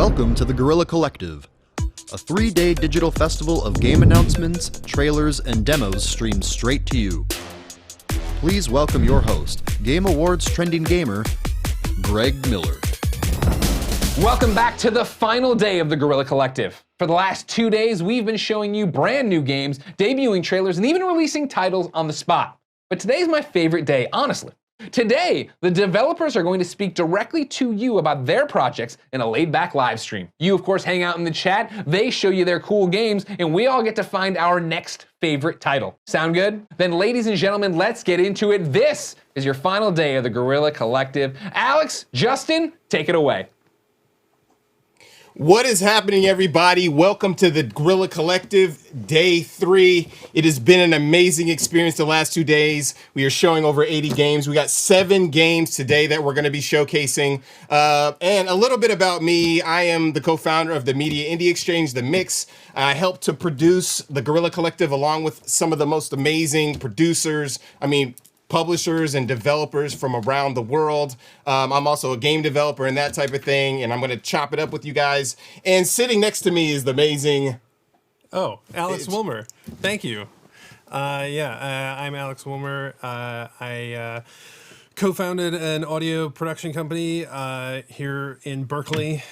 Welcome to the Guerrilla Collective, a 3-day digital festival of game announcements, trailers, and demos streamed straight to you. Please welcome your host, Game Awards trending gamer, Greg Miller. Welcome back to the final day of the Guerrilla Collective. For the last 2 days, we've been showing you brand new games, debuting trailers, and even releasing titles on the spot. But today's my favorite day, honestly. Today, the developers are going to speak directly to you about their projects in a laid-back live stream. You, of course, hang out in the chat, they show you their cool games, and we all get to find our next favorite title. Sound good? Then, ladies and gentlemen, let's get into it. This is your final day of the Guerrilla Collective. Alex, Justin, take it away. What is happening, everybody? Welcome to the Guerrilla Collective, day 3. It has been an amazing experience the last 2 days. We are showing over 80 games. We got 7 games today that we're going to be showcasing. And a little bit about me. I am the co-founder of the Media Indie Exchange, The Mix. I helped to produce the Guerrilla Collective along with some of the most amazing producers. Publishers and developers from around the world. I'm also a game developer and that type of thing, and I'm going to chop it up with you guys. And sitting next to me is the amazing... Alex Wilmer. Thank you. I'm Alex Wilmer. I co-founded an audio production company here in Berkeley.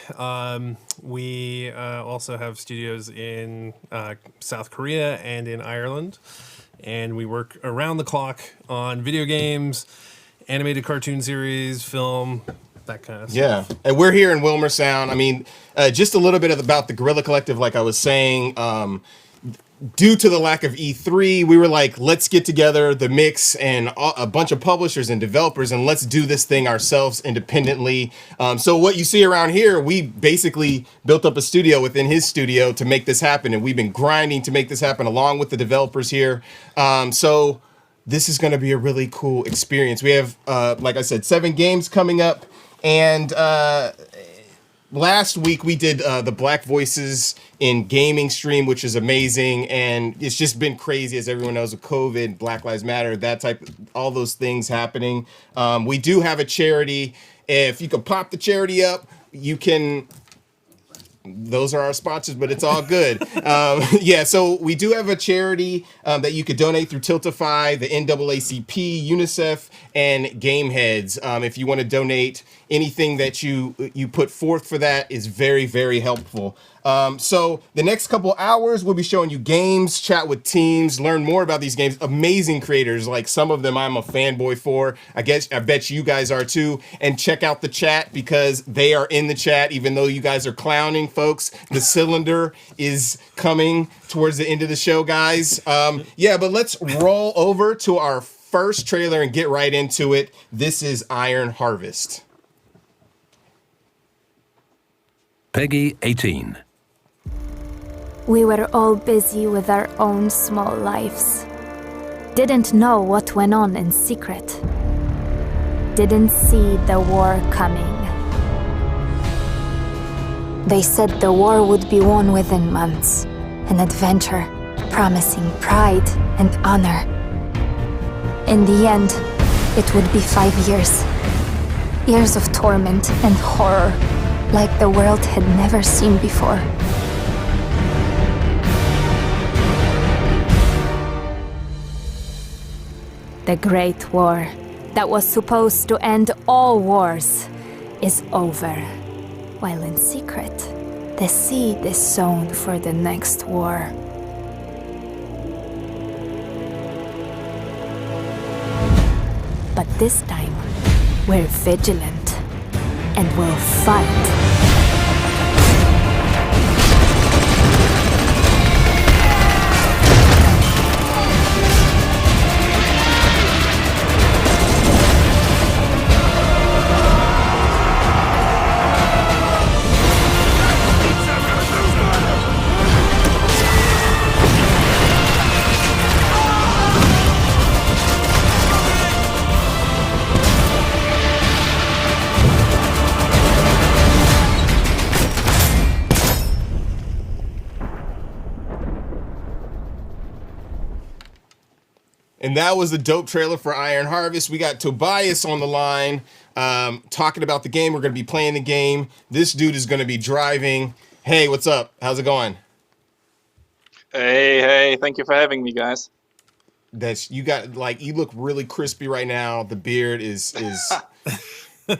We also have studios in South Korea and in Ireland. And we work around the clock on video games, animated cartoon series, film, that kind of stuff. Yeah, and we're here in Wilmer Sound. Just a little bit about the Guerrilla Collective, like I was saying. Due to the lack of E3, we were like, let's get together, the Mix, and a bunch of publishers and developers, and let's do this thing ourselves independently. So what you see around here, we basically built up a studio within his studio to make this happen, and we've been grinding to make this happen along with the developers here. So this is going to be a really cool experience. We have, like I said, 7 games coming up, and last week we did the Black Voices in Gaming stream, which is amazing, and it's just been crazy, as everyone knows, with COVID, Black Lives Matter, all those things happening. We do have a charity. If you could pop the charity up, you can... Those are our sponsors, but it's all good. So we do have a charity that you could donate through Tiltify, the NAACP, UNICEF, and Gameheads. If you want to donate, anything that you put forth for that is very, very helpful. So the next couple hours, we'll be showing you games, chat with teams, learn more about these games. Amazing creators, like some of them I'm a fanboy for. I bet you guys are too. And check out the chat because they are in the chat, even though you guys are clowning, folks. The cylinder is coming towards the end of the show, guys. But let's roll over to our first trailer and get right into it. This is Iron Harvest. Peggy 18. We were all busy with our own small lives. Didn't know what went on in secret. Didn't see the war coming. They said the war would be won within months. An adventure, promising pride and honor. In the end, it would be 5 years. Years of torment and horror, like the world had never seen before. The Great War, that was supposed to end all wars, is over. While in secret, the seed is sown for the next war. But this time, we're vigilant, and we'll fight. And that was the dope trailer for Iron Harvest. We got Tobias on the line talking about the game. We're going to be playing the game. This dude is going to be driving. Hey, what's up? How's it going? Hey, thank you for having me, guys. You got like you look really crispy right now. The beard is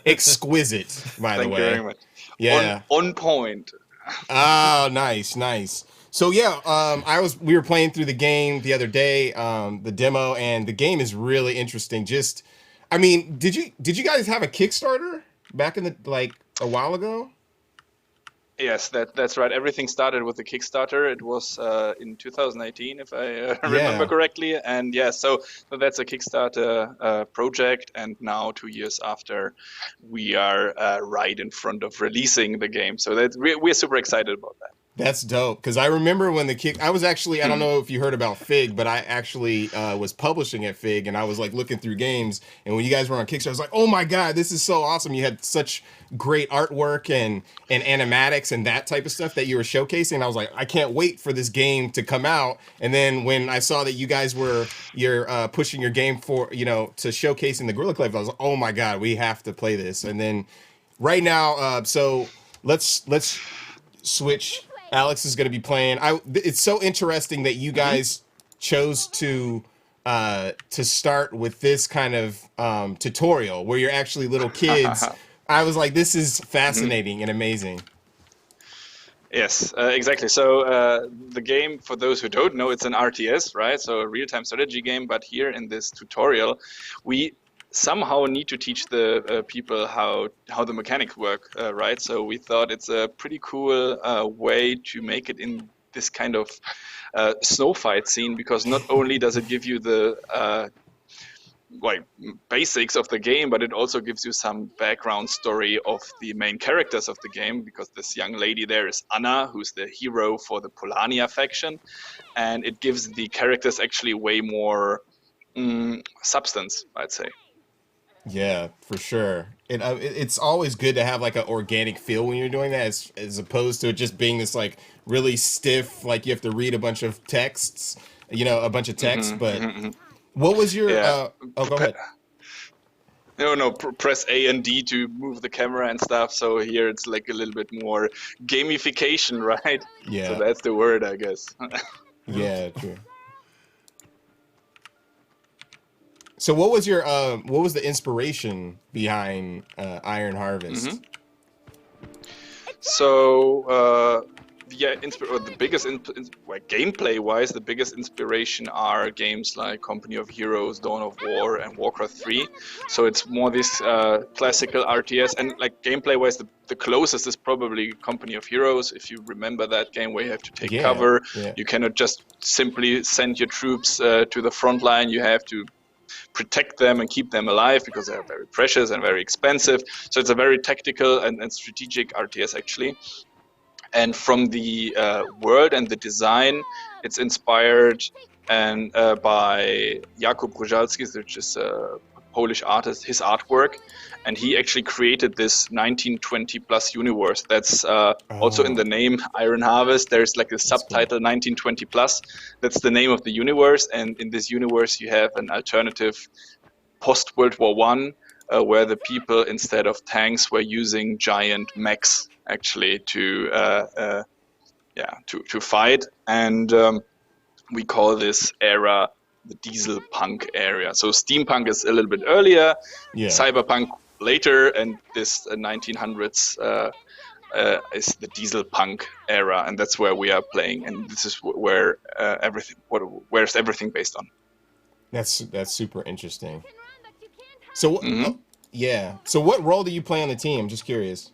exquisite, by the way. Thank you very much. Yeah. On point. Oh, nice. So yeah, we were playing through the game the other day, the demo, and the game is really interesting. I mean, did you guys have a Kickstarter back in the a while ago? Yes, that's right. Everything started with the Kickstarter. It was in 2018, if I remember correctly. And yeah, so that's a Kickstarter project. And now, 2 years after, we are right in front of releasing the game. So we're super excited about that. That's dope. Because I remember when I was actually, I don't know if you heard about Fig, but I actually was publishing at Fig, and I was like looking through games. And when you guys were on Kickstarter, I was like, oh my God, this is so awesome. You had such great artwork and animatics and that type of stuff that you were showcasing. I was like, I can't wait for this game to come out. And then when I saw that you guys you're pushing your game for, to showcasing the Guerrilla Collective, I was like, oh my God, we have to play this. And then right now, so let's switch. Alex is going to be playing. It's so interesting that you guys chose to start with this kind of tutorial where you're actually little kids. I was like, this is fascinating and amazing. Yes, exactly. So the game, for those who don't know, it's an RTS, right? So a real-time strategy game. But here in this tutorial, we somehow need to teach the people how the mechanics work, right? So we thought it's a pretty cool way to make it in this kind of snow fight scene, because not only does it give you the basics of the game, but it also gives you some background story of the main characters of the game, because this young lady there is Anna, who's the hero for the Polania faction, and it gives the characters actually way more substance, I'd say. Yeah, for sure. It's always good to have like an organic feel when you're doing that, as opposed to it just being this like really stiff, like you have to read a bunch of texts, a bunch of text. But what was your? Go ahead. No, press A and D to move the camera and stuff. So here it's like a little bit more gamification, right? Yeah. So that's the word, I guess. Yeah, true. So what was the inspiration behind Iron Harvest? So the biggest gameplay-wise, the biggest inspiration are games like Company of Heroes, Dawn of War, and Warcraft 3. So it's more this classical RTS, and like gameplay-wise, the closest is probably Company of Heroes. If you remember that game where you have to take cover, you cannot just simply send your troops to the front line. You have to protect them and keep them alive because they are very precious and very expensive. So it's a very tactical and strategic RTS actually. And from the world and the design, it's inspired by Jakub Grujalski, which is a Polish artist, his artwork. And he actually created this 1920 plus universe. That's also in the name Iron Harvest. There's like a subtitle 1920 plus. That's the name of the universe. And in this universe, you have an alternative post World War I, where the people, instead of tanks, were using giant mechs actually to fight. And we call this era the diesel punk era. So steampunk is a little bit earlier, cyberpunk later, and this 1900s is the diesel punk era, and that's where we are playing, and this is where where's everything based on. That's super interesting. So so what role do you play on the team? Just curious.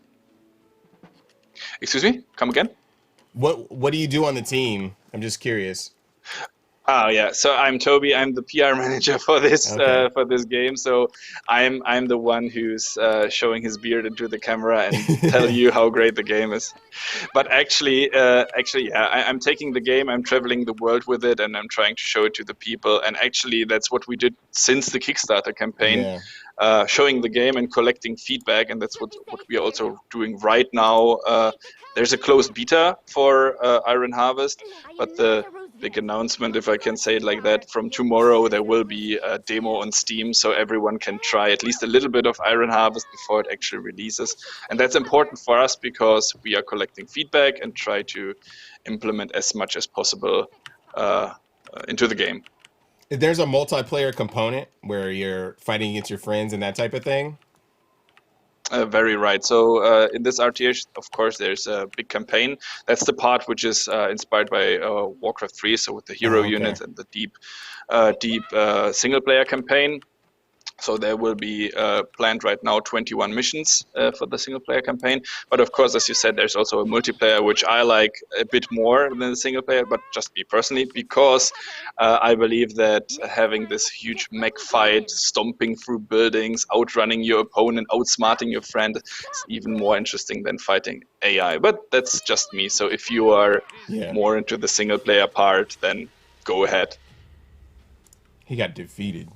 Excuse me, come again? What do you do on the team? I'm just curious. Oh yeah, so I'm Toby. I'm the PR manager for this game. So I'm the one who's showing his beard into the camera and tell you how great the game is. But actually, I'm taking the game. I'm traveling the world with it, and I'm trying to show it to the people. And actually, that's what we did since the Kickstarter campaign, showing the game and collecting feedback. And that's what we are also doing right now. There's a closed beta for Iron Harvest, but the big announcement, if I can say it like that. From tomorrow, there will be a demo on Steam, so everyone can try at least a little bit of Iron Harvest before it actually releases. And that's important for us because we are collecting feedback and try to implement as much as possible into the game. There's a multiplayer component where you're fighting against your friends and that type of thing. Very right. So in this RTS, of course, there's a big campaign. That's the part which is inspired by Warcraft 3, so with the hero units and the deep single-player campaign. So there will be planned right now 21 missions for the single-player campaign. But of course, as you said, there's also a multiplayer, which I like a bit more than the single-player, but just me personally, because I believe that having this huge mech fight, stomping through buildings, outrunning your opponent, outsmarting your friend, is even more interesting than fighting AI. But that's just me. So if you are more into the single-player part, then go ahead. He got defeated.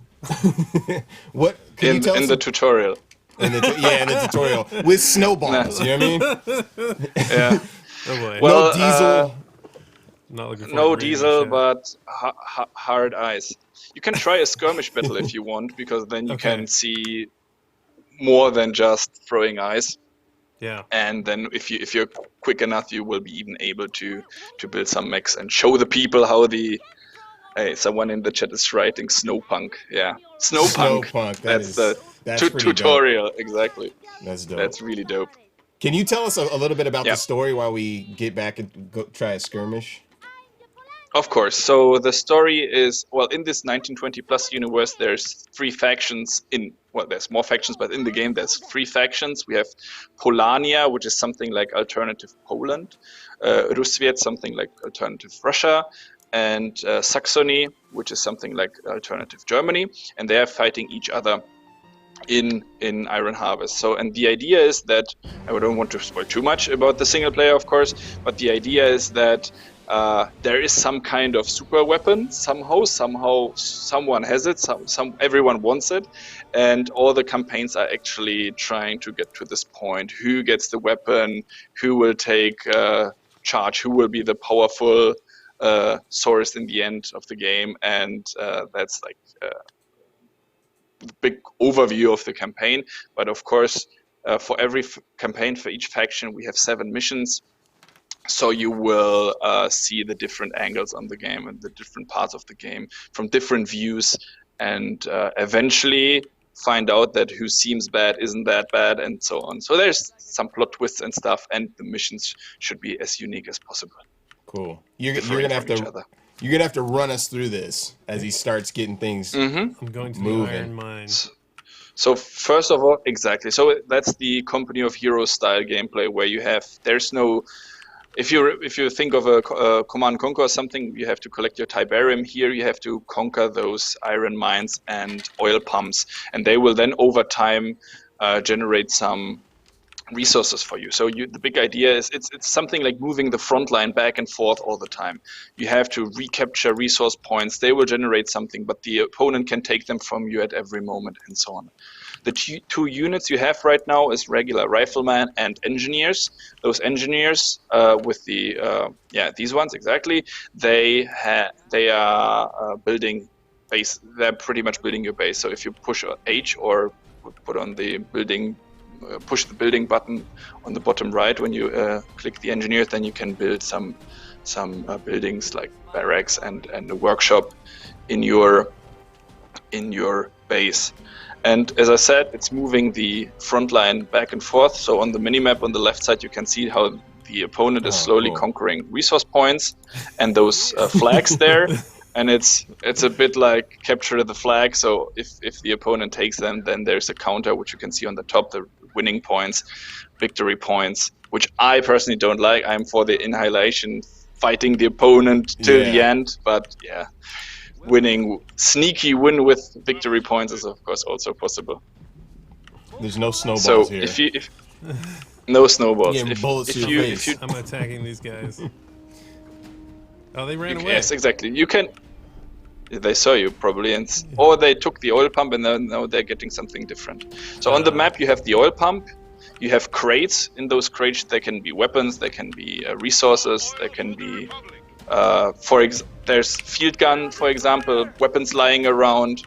What can in the tutorial? In the tutorial with snowballs. You know what I mean? Yeah. Oh boy. Well, no diesel. Not looking forward No to reading diesel, this, but hard ice. You can try a skirmish battle if you want, because then you can see more than just throwing ice. Yeah. And then if you're quick enough, you will be even able to build some mechs and show the people how the. Hey, someone in the chat is writing Snowpunk. Yeah, Snowpunk. That's the tutorial. Dope. Exactly. That's dope. That's really dope. Can you tell us a little bit about the story while we get back and go try a skirmish? Of course. So the story is, well, in this 1920 plus universe, there's three factions there's more factions, but in the game there's three factions. We have Polania, which is something like alternative Poland, Rusviet, something like alternative Russia, and Saxony, which is something like alternative Germany, and they are fighting each other in Iron Harvest. So, and the idea is that, I don't want to spoil too much about the single player, of course, but the idea is that there is some kind of super weapon somehow someone has it, everyone wants it, and all the campaigns are actually trying to get to this point. Who gets the weapon? Who will take charge? Who will be the powerful source in the end of the game? And that's like the big overview of the campaign. But of course, for every campaign, for each faction, we have 7 missions. So you will see the different angles on the game and the different parts of the game from different views, and eventually find out that who seems bad isn't that bad, and so on. So there's some plot twists and stuff, and the missions should be as unique as possible. Cool. You're gonna have to run us through this as he starts getting things I'm going to moving. the Iron Mine. So first of all, exactly. So that's the Company of Heroes style gameplay, where there's no. If you think of a Command & Conquer or something, you have to collect your Tiberium. Here you have to conquer those iron mines and oil pumps, and they will then over time generate some resources for you. So the big idea is it's something like moving the front line back and forth all the time. You have to recapture resource points. They will generate something, but the opponent can take them from you at every moment, and so on. The two units you have right now is regular riflemen and engineers. Those engineers with the these ones exactly. They are building base. They're pretty much building your base. So if you push H or put on the building, push the building button on the bottom right when you click the engineers, then you can build some buildings like barracks and a workshop in your base. And as I said, it's moving the front line back and forth. So on the minimap on the left side, you can see how the opponent is slowly conquering resource points and those flags there. And it's a bit like capture the flag. So if the opponent takes them, then there's a counter, which you can see on the top, the winning points, victory points, which I personally don't like. I'm for the annihilation, fighting the opponent till the end. But yeah. Sneaky win with victory points is of course also possible. There's no snowballs here. If no snowballs. Bullets to your face. I'm attacking these guys. Oh, they ran away. Yes, exactly. You can. They saw you probably, or they took the oil pump and now they're getting something different. So on the map you have the oil pump. You have crates. In those crates there can be weapons, there can be resources, there can be There's field gun, for example, weapons lying around,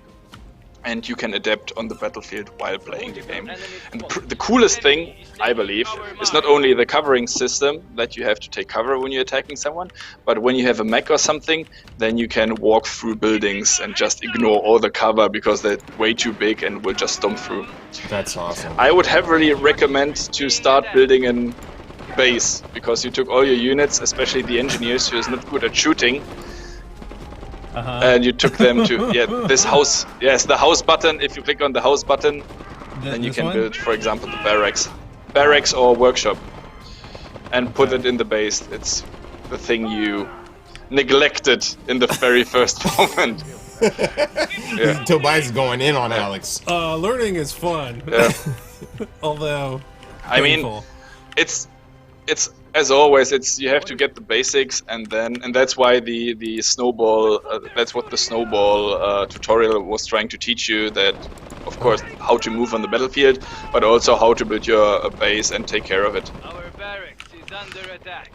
and you can adapt on the battlefield while playing the game. And the coolest thing, I believe, is not only the covering system that you have to take cover when you're attacking someone, but when you have a mech or something, then you can walk through buildings and just ignore all the cover because they're way too big and will just stomp through. That's awesome. I would heavily recommend to start building a base, because you took all your units, especially the engineers who is not good at shooting, and you took them to this house. Yes, the house button. If you click on the house button, then you can build, for example, the barracks or workshop, and put it in the base. It's the thing you neglected in the very first moment. Tobias is going in on Alex. Learning is fun. Yeah. Although I painful. mean, it's as always, you have to get the basics, and that's why the snowball, that's what the snowball tutorial was trying to teach you, that of course how to move on the battlefield, but also how to build your base and take care of it. Our barracks is under attack.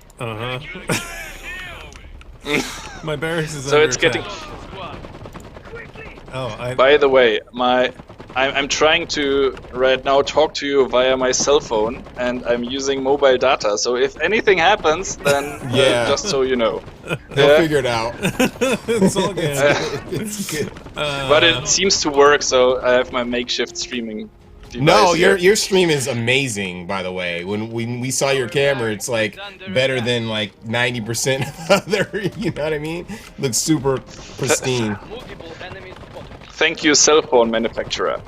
My barracks is So under it's getting. attack. By the way, I'm trying to right now talk to you via my cell phone, and I'm using mobile data. So if anything happens, then just so you know. They'll figure it out. It's all good. It's good. But it seems to work, so I have my makeshift streaming device. No, here. your stream is amazing, by the way. When we saw your camera, it's like better than like 90% of other, you know what I mean? Looks super pristine. Thank you, cell phone manufacturer.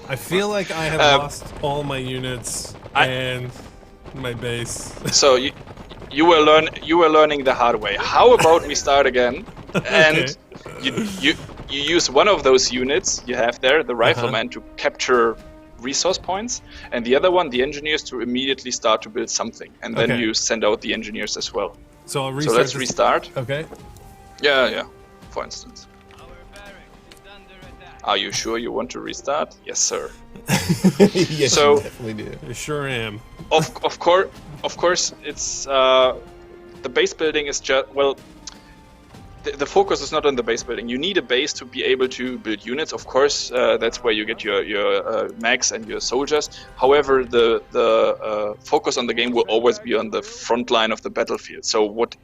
I feel like I have lost all my units and my base. So you were learning the hard way. How about we start again, and you use one of those units you have there, the rifleman, to capture resource points, and the other one, the engineers, to immediately start to build something, and then you send out the engineers as well. So I'll So let's restart. Okay. Yeah. For instance. Are you sure you want to restart? Yes, sir. Yes, So- you definitely do. I sure am. Of course, it's the base building is just the focus is not on the base building. You need a base to be able to build units. Of course, that's where you get your mechs and your soldiers. However, the focus on the game will always be on the front line of the battlefield. So what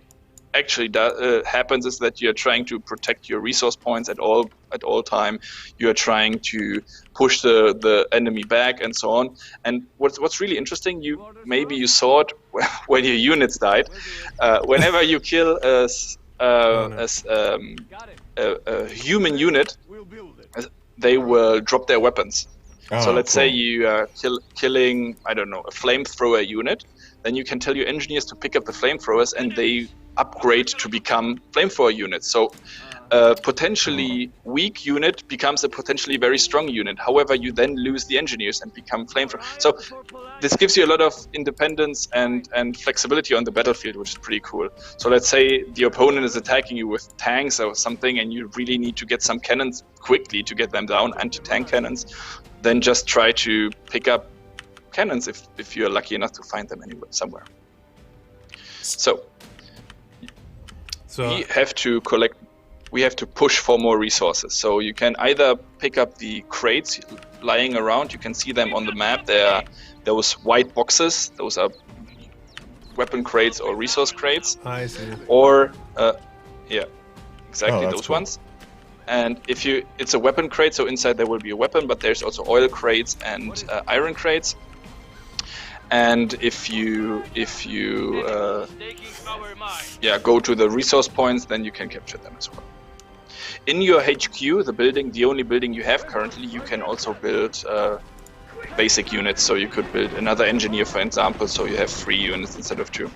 actually happens is that you're trying to protect your resource points at all time. You're trying to push the enemy back and so on. And what's really interesting, maybe you saw it when your units died. Whenever you kill a human unit, they will drop their weapons. So let's say you are killing, I don't know, a flamethrower unit, then you can tell your engineers to pick up the flamethrowers, and they upgrade to become flamethrower units. So a potentially weak unit becomes a potentially very strong unit. However, you then lose the engineers and become flamethrower. So this gives you a lot of independence and flexibility on the battlefield, which is pretty cool. So let's say the opponent is attacking you with tanks or something, and you really need to get some cannons quickly to get them down, anti-tank cannons. Then just try to pick up cannons if you're lucky enough to find them anywhere, somewhere. So we have to collect. We have to push for more resources. So you can either pick up the crates lying around. You can see them on the map. There are those white boxes. Those are weapon crates or resource crates. I see. Or exactly those cool. ones. And it's a weapon crate, so inside there will be a weapon, but there's also oil crates and iron crates. And if you go to the resource points, then you can capture them as well. In your HQ, the only building you have currently, you can also build basic units. So you could build another engineer, for example, so you have 3 units instead of 2.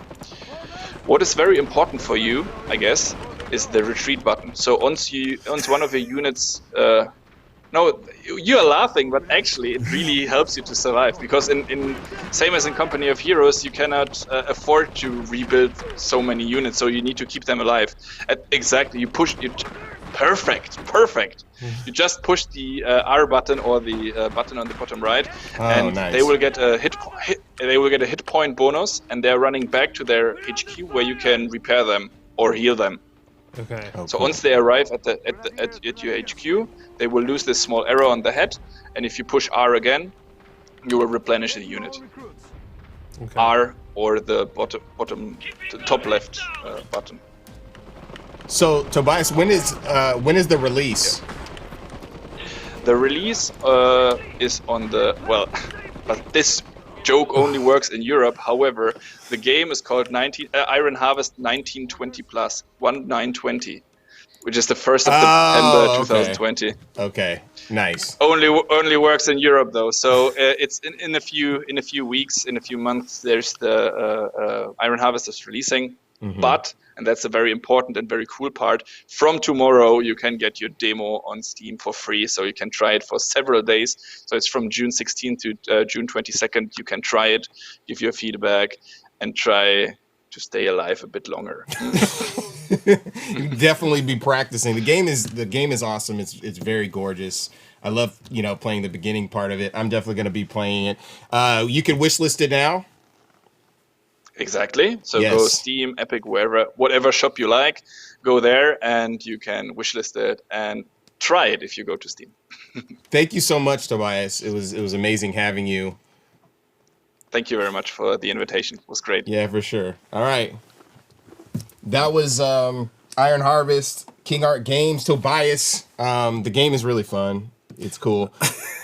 What is very important for you, I guess, is the retreat button. So once one of your units, no, you are laughing, but actually it really helps you to survive, because in same as in Company of Heroes, you cannot afford to rebuild so many units, so you need to keep them alive. Perfect. You just push the R button or the button on the bottom right, and nice. they will get a hit point bonus, and they're running back to their HQ where you can repair them or heal them. Okay. Oh, So cool. once they arrive at your HQ, they will lose this small arrow on the head, and if you push R again, you will replenish the unit. Okay. R or the top left button. So Tobias, when is the release? The release is on the but this joke only works in Europe. However, the game is called Iron Harvest 1920 plus 1920, which is the 1st of September 2020. Okay, nice. Only works in Europe though. So it's in a few weeks, in a few months. There's the Iron Harvest is releasing, but and that's a very important and very cool part. From tomorrow, you can get your demo on Steam for free, so you can try it for several days. So it's from June 16th to June 22nd. You can try it, give your feedback, and try to stay alive a bit longer. Definitely be practicing. The game is awesome. It's very gorgeous. I love playing the beginning part of it. I'm definitely going to be playing it. You can wishlist it now. Exactly. So Yes. Go Steam, Epic, whatever shop you like, go there and you can wishlist it and try it if you go to Steam. Thank you so much, Tobias. It was amazing having you. Thank you very much for the invitation. It was great. Yeah, for sure. All right. That was Iron Harvest, King Art Games, Tobias. The game is really fun. It's cool.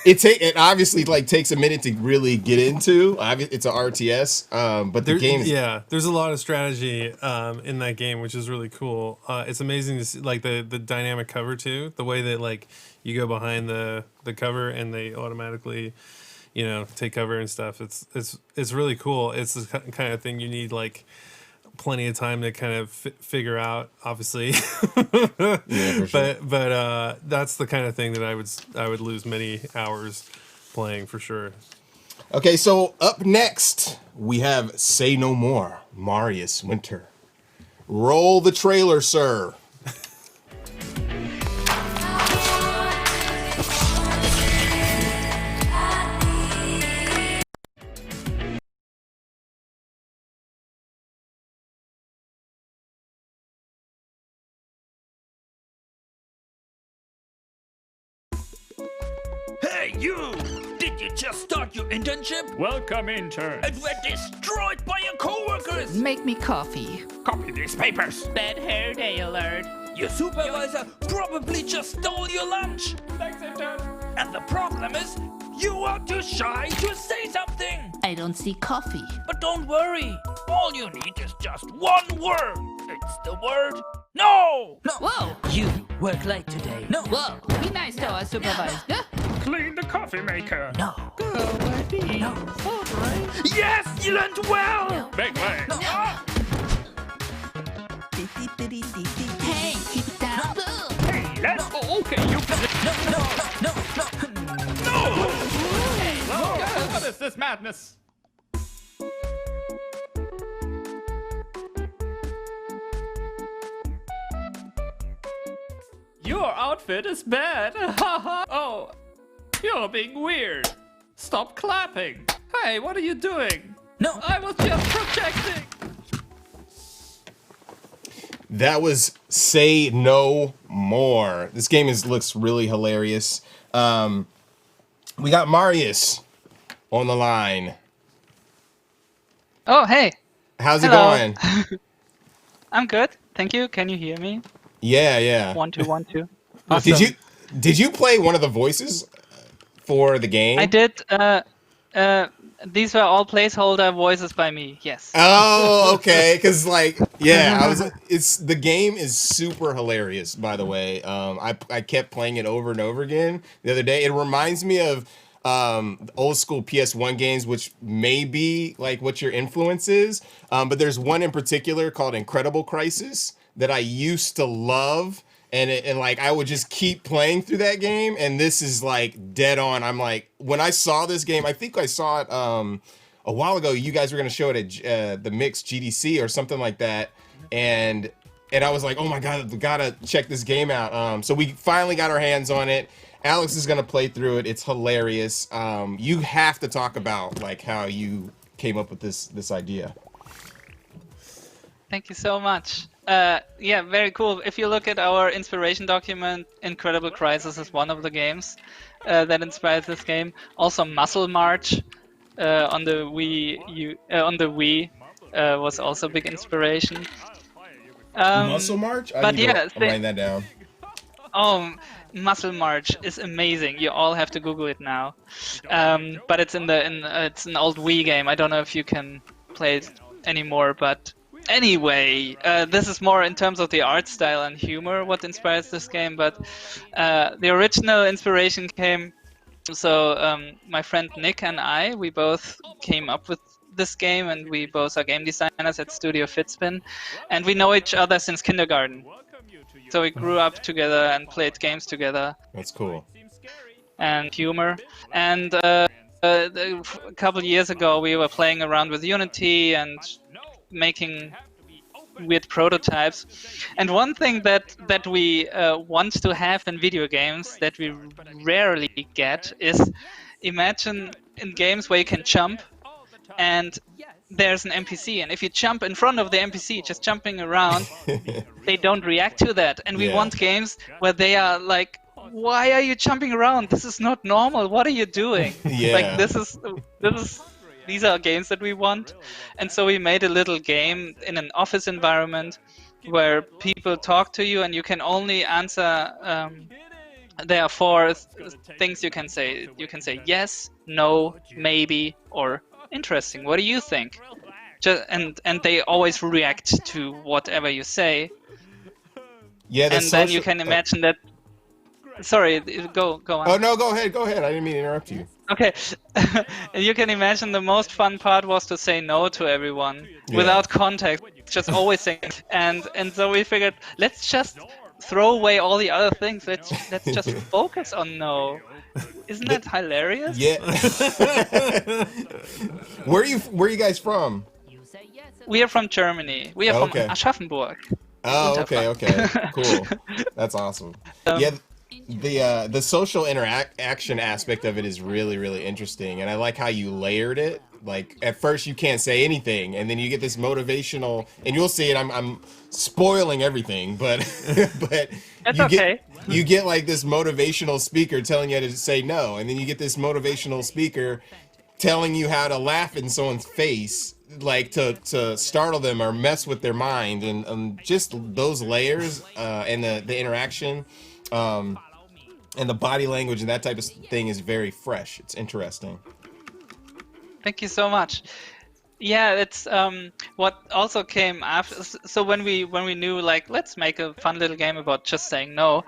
It obviously takes a minute to really get into. It's an RTS, but the game is there's a lot of strategy in that game, which is really cool. It's amazing to see the dynamic cover too, the way that you go behind the cover and they automatically take cover and stuff. It's really cool. It's the kind of thing you need plenty of time to kind of figure out, obviously. Yeah, for sure. But that's the kind of thing that I would lose many hours playing for sure. Okay, so up next we have Say No More, Marius Winter. Roll the trailer, sir. Hey, you! Did you just start your internship? Welcome, intern. And we're destroyed by your coworkers! Make me coffee. Copy these papers. Bad hair day alert. Your supervisor probably just stole your lunch! Thanks, intern. And the problem is, you are too shy to say something! I don't see coffee. But don't worry, all you need is just one word! It's the word no! No! Whoa! You work late today. No! Whoa! Be nice to our supervisor. Clean the coffee maker. No! Go, buddy. No! Alright. Yes! You learned well! Big way. No! Hey, keep it down. Hey, let's go. Okay, you can. No! Whoa, what is this madness? Your outfit is bad. Oh, you're being weird. Stop clapping. Hey, what are you doing? No! I was just projecting. That was Say No More. This game looks really hilarious. We got Marius on the line. Oh, hey. How's it Hello. going? I'm good. Thank you. Can you hear me? Yeah. 1 2 1 2. Awesome. Did you play one of the voices for the game? I did. These were all placeholder voices by me. Yes. Oh, okay. Because the game is super hilarious. By the way, I kept playing it over and over again the other day. It reminds me of old school PS1 games, which may be what your influence is. But there's one in particular called Incredible Crisis that I used to love. And I would just keep playing through that game, and this is dead on. I'm when I saw this game, I think I saw it a while ago. You guys were gonna show it at the Mix GDC or something like that, and I was like, oh my god, we gotta check this game out. So we finally got our hands on it. Alex is gonna play through it. It's hilarious. You have to talk about how you came up with this idea. Thank you so much. Yeah, very cool. If you look at our inspiration document, Incredible Crisis is one of the games that inspired this game. Also, Muscle March on the Wii was also a big inspiration. Muscle March? I'm writing that down. Oh, Muscle March is amazing. You all have to Google it now. But it's it's an old Wii game. I don't know if you can play it anymore, but anyway, this is more in terms of the art style and humor what inspires this game. But the original inspiration came. So my friend Nick and we both came up with this game, and we both are game designers at Studio Fitspin, and we know each other since kindergarten. So we grew up together and played games together. That's cool. And humor. And a couple of years ago, we were playing around with Unity and making weird prototypes. And one thing that we want to have in video games that we rarely get is, imagine in games where you can jump and there's an NPC, and if you jump in front of the NPC, just jumping around, they don't react to that. And we want games where they are like, why are you jumping around? This is not normal. What are you doing? Like these are games that we want. And so we made a little game in an office environment where people talk to you and you can only answer. There are 4 things you can say. You can say yes, no, maybe, or interesting. What do you think? And they always react to whatever you say. Yeah, and then you can imagine that. Sorry, go on. Oh no, go ahead. I didn't mean to interrupt you. Okay, you can imagine the most fun part was to say no to everyone without context, just always saying. And so we figured, let's just throw away all the other things. Let's just focus on no. Isn't that hilarious? Yeah. Where are you guys from? We are from Germany. We are from Aschaffenburg. Oh, okay. Cool. That's awesome. The social interaction aspect of it is really, really interesting, and I like how you layered it. Like at first you can't say anything, and then you get this motivational, and you'll see it. I'm spoiling everything, but you get like this motivational speaker telling you to say no, and then you get this motivational speaker telling you how to laugh in someone's face, like to startle them or mess with their mind, and just those layers and the interaction. And the body language and that type of thing is very fresh. It's interesting. Thank you so much. Yeah, it's what also came after. So when we knew, like, let's make a fun little game about just saying no,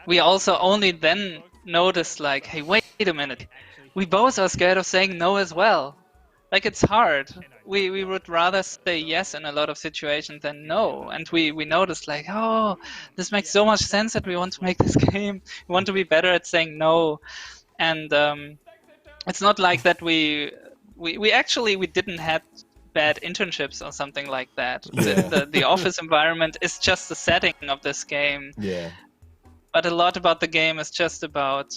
we also only then noticed, like, hey, wait a minute. We both are scared of saying no as well. Like, it's hard. We would rather say yes in a lot of situations than no. And we noticed, like, oh, this makes so much sense that we want to make this game. We want to be better at saying no. And it's not like that we didn't have bad internships or something like that. Yeah. The office environment is just the setting of this game. Yeah. But a lot about the game is just about,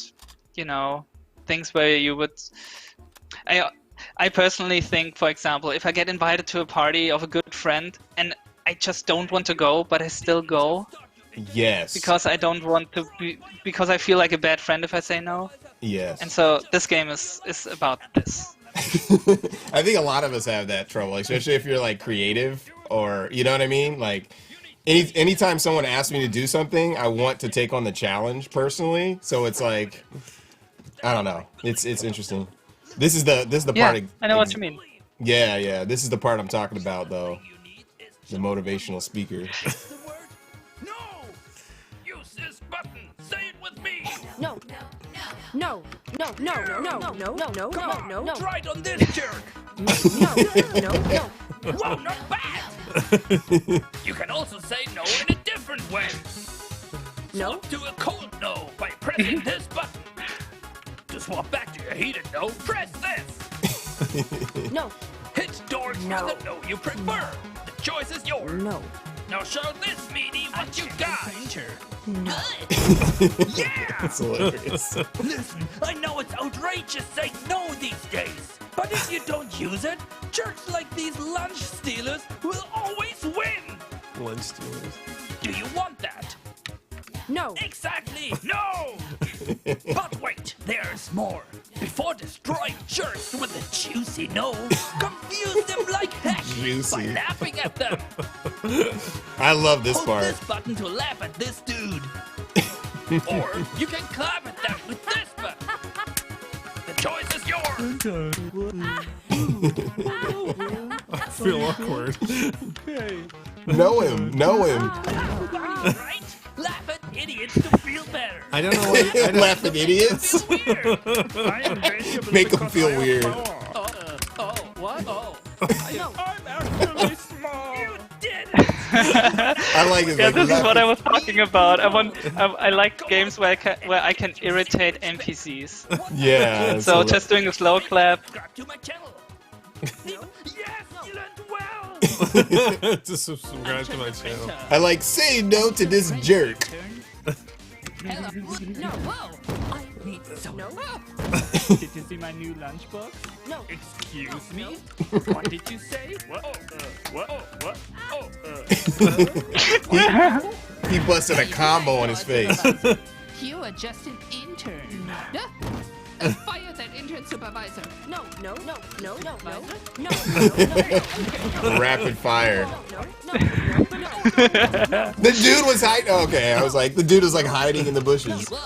things where you would... I personally think, for example, if I get invited to a party of a good friend and I just don't want to go, but I still go. Yes. Because I don't want to be, because I feel like a bad friend if I say no. Yes. And so this game is about this. I think a lot of us have that trouble, especially if you're like creative or, you know what I mean? Like anytime someone asks me to do something, I want to take on the challenge personally. So it's like, I don't know. It's interesting. This is the part. I know what you mean. Yeah. This is the part I'm talking about, though. The motivational speaker. No! Use this button. Say it with me. No. No. No. No. No. No. No. No. Come No. on, No. try it on this jerk. No. No. Whoa, not bad. You can also say no in a different way. No. Swap to a cold no by pressing this button. To swap back to your heated no, press this. No. Hit doors for the no you prefer. The choice is yours. No. Now show this meanie what you got. No. Yeah! That's hilarious. Listen, I know it's outrageous saying no these days, but if you don't use it, jerks like these lunch stealers will always win. lunch stealers. Do you want that? No. Exactly! No! But wait, there's more. Before destroying jerks with a juicy nose, confuse them like heck Juicy. by laughing at them. I love this Hold part. this button to laugh at this dude. Or you can clap at them with this button. The choice is yours. I feel awkward. Know him. Right? Laugh at idiots to feel better. I don't know why. Laugh at idiots. Make them feel weird. What? Oh. No. I'm actually small. You did it. I like it. Yeah, like, this is laugh what I at- was talking about. I like games where I can irritate NPCs. Yeah. So hilarious. just doing a slow clap. Subscribe to my channel. Yes, you learned well. Just subscribe to my channel. I like say no to this jerk. Hello. No. Whoa. I need some. No. Did you see my new lunchbox? No. Excuse me? What did you say? What? What? He busted a combo on his face. You are just an intern. Fire that intern supervisor. No. No. No. No. No. No. No. Rapid fire. No. The dude was hiding. Okay, I was like, the dude was like hiding in the bushes. No.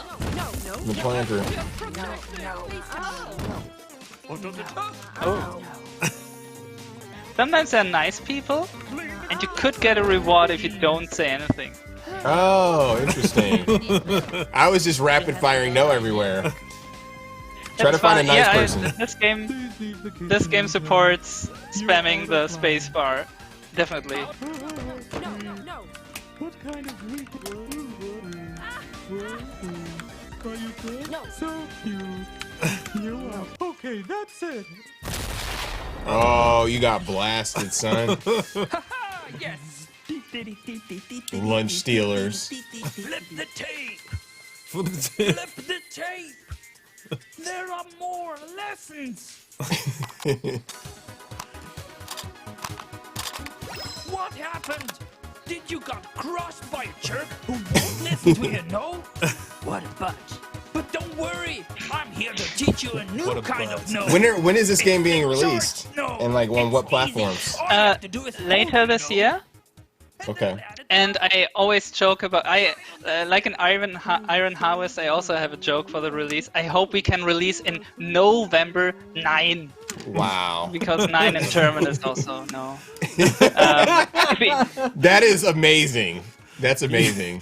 The planter. Oh. Sometimes they're nice people, and you could get a reward if you don't say anything. Oh, interesting. I was just rapid firing no everywhere. Try to That's find a fun. nice Yeah, person. This game supports spamming the space bar. Definitely. No. What kind of weak are you good? No. So cute. You are. Okay, that's it. Oh, you got blasted, son. Yes. Lunch stealers. Flip the tape. Flip the Flip the tape. There are more lessons. What happened? Did you got crushed by a jerk who won't listen to you, no? What a butt. But don't worry, I'm here to teach you a new kind of no. When is this game being released? No. And like on what platforms? All you have to do is Later hold this no. year. Okay. And I always joke about like in Iron Harvest. I also have a joke for the release. I hope we can release in November 9 Wow. because 9 in German is also no. That is amazing. That's amazing.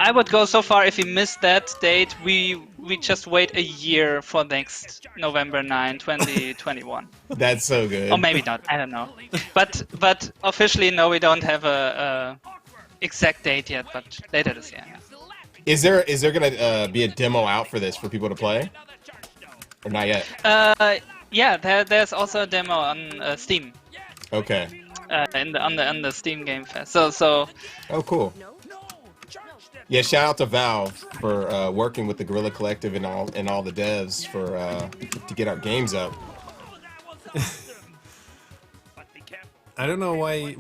I would go so far if we miss that date, we just wait a year for next November 9, 2021. That's so good. Or maybe not. I don't know. But officially, no, we don't have a exact date yet. But later this year. Yeah. Is there gonna be a demo out for this for people to play, or not yet? Yeah. There's also a demo on Steam. Okay. On the Steam Game Fest. So. Oh, cool. Yeah, shout out to Valve for working with the Guerrilla Collective and all the devs for to get our games up. I don't know why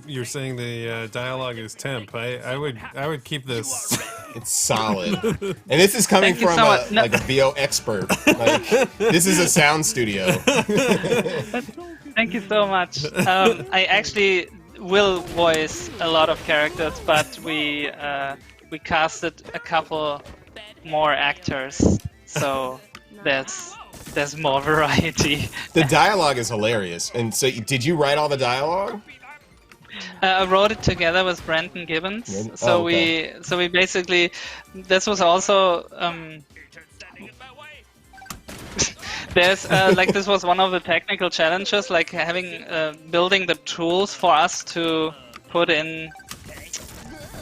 you're saying the dialogue is temp. I would keep this. It's solid, and this is coming Thank you from so much. No. like a VO expert. Like this is a sound studio. Thank you so much. I actually will voice a lot of characters, but we casted a couple more actors, so there's more variety. The dialogue is hilarious. And so, did you write all the dialogue? I wrote it together with Brandon Gibbons. Oh, So okay. we basically, this was also there's like this was one of the technical challenges, like having building the tools for us to put in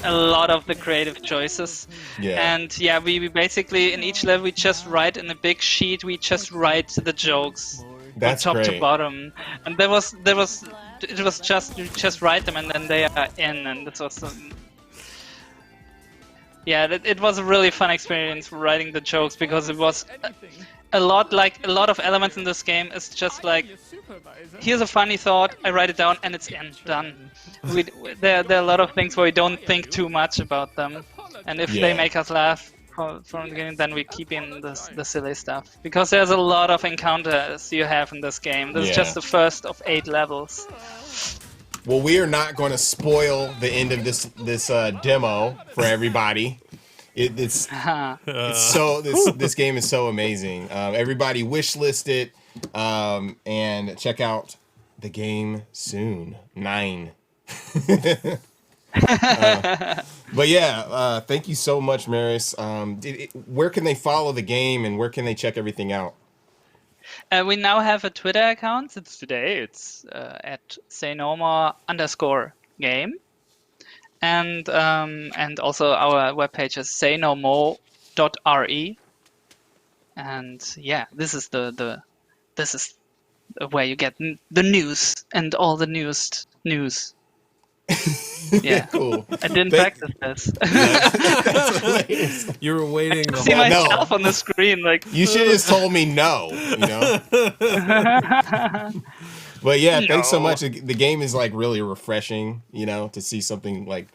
a lot of the creative choices. Yeah. And yeah, we basically in each level we just write in a big sheet. We just write the jokes That's from top great. to bottom, and it was just you just write them and then they are in, and this was. Yeah, it was a really fun experience writing the jokes because it was a lot of elements in this game is just like, here's a funny thought, I write it down, and it's done. There are a lot of things where we don't think too much about them, and if they make us laugh from the beginning, then we keep in the silly stuff. Because there's a lot of encounters you have in this game. This is just the first of 8 levels. Well, we are not going to spoil the end of this demo for everybody. It's so this game is so amazing. Everybody wishlist it and check out the game soon. 9. But yeah, thank you so much, Maris. Where can they follow the game and where can they check everything out? We now have a Twitter account. It's at saynomore_game. And also our webpage is saynomore.re. And yeah, this is where you get the news and all the newest news. Yeah, cool. I didn't practice this. That's hilarious. You were waiting. I see myself on the screen. Like, you should have just told me no. But yeah, thanks so much. The game is like really refreshing. To see something like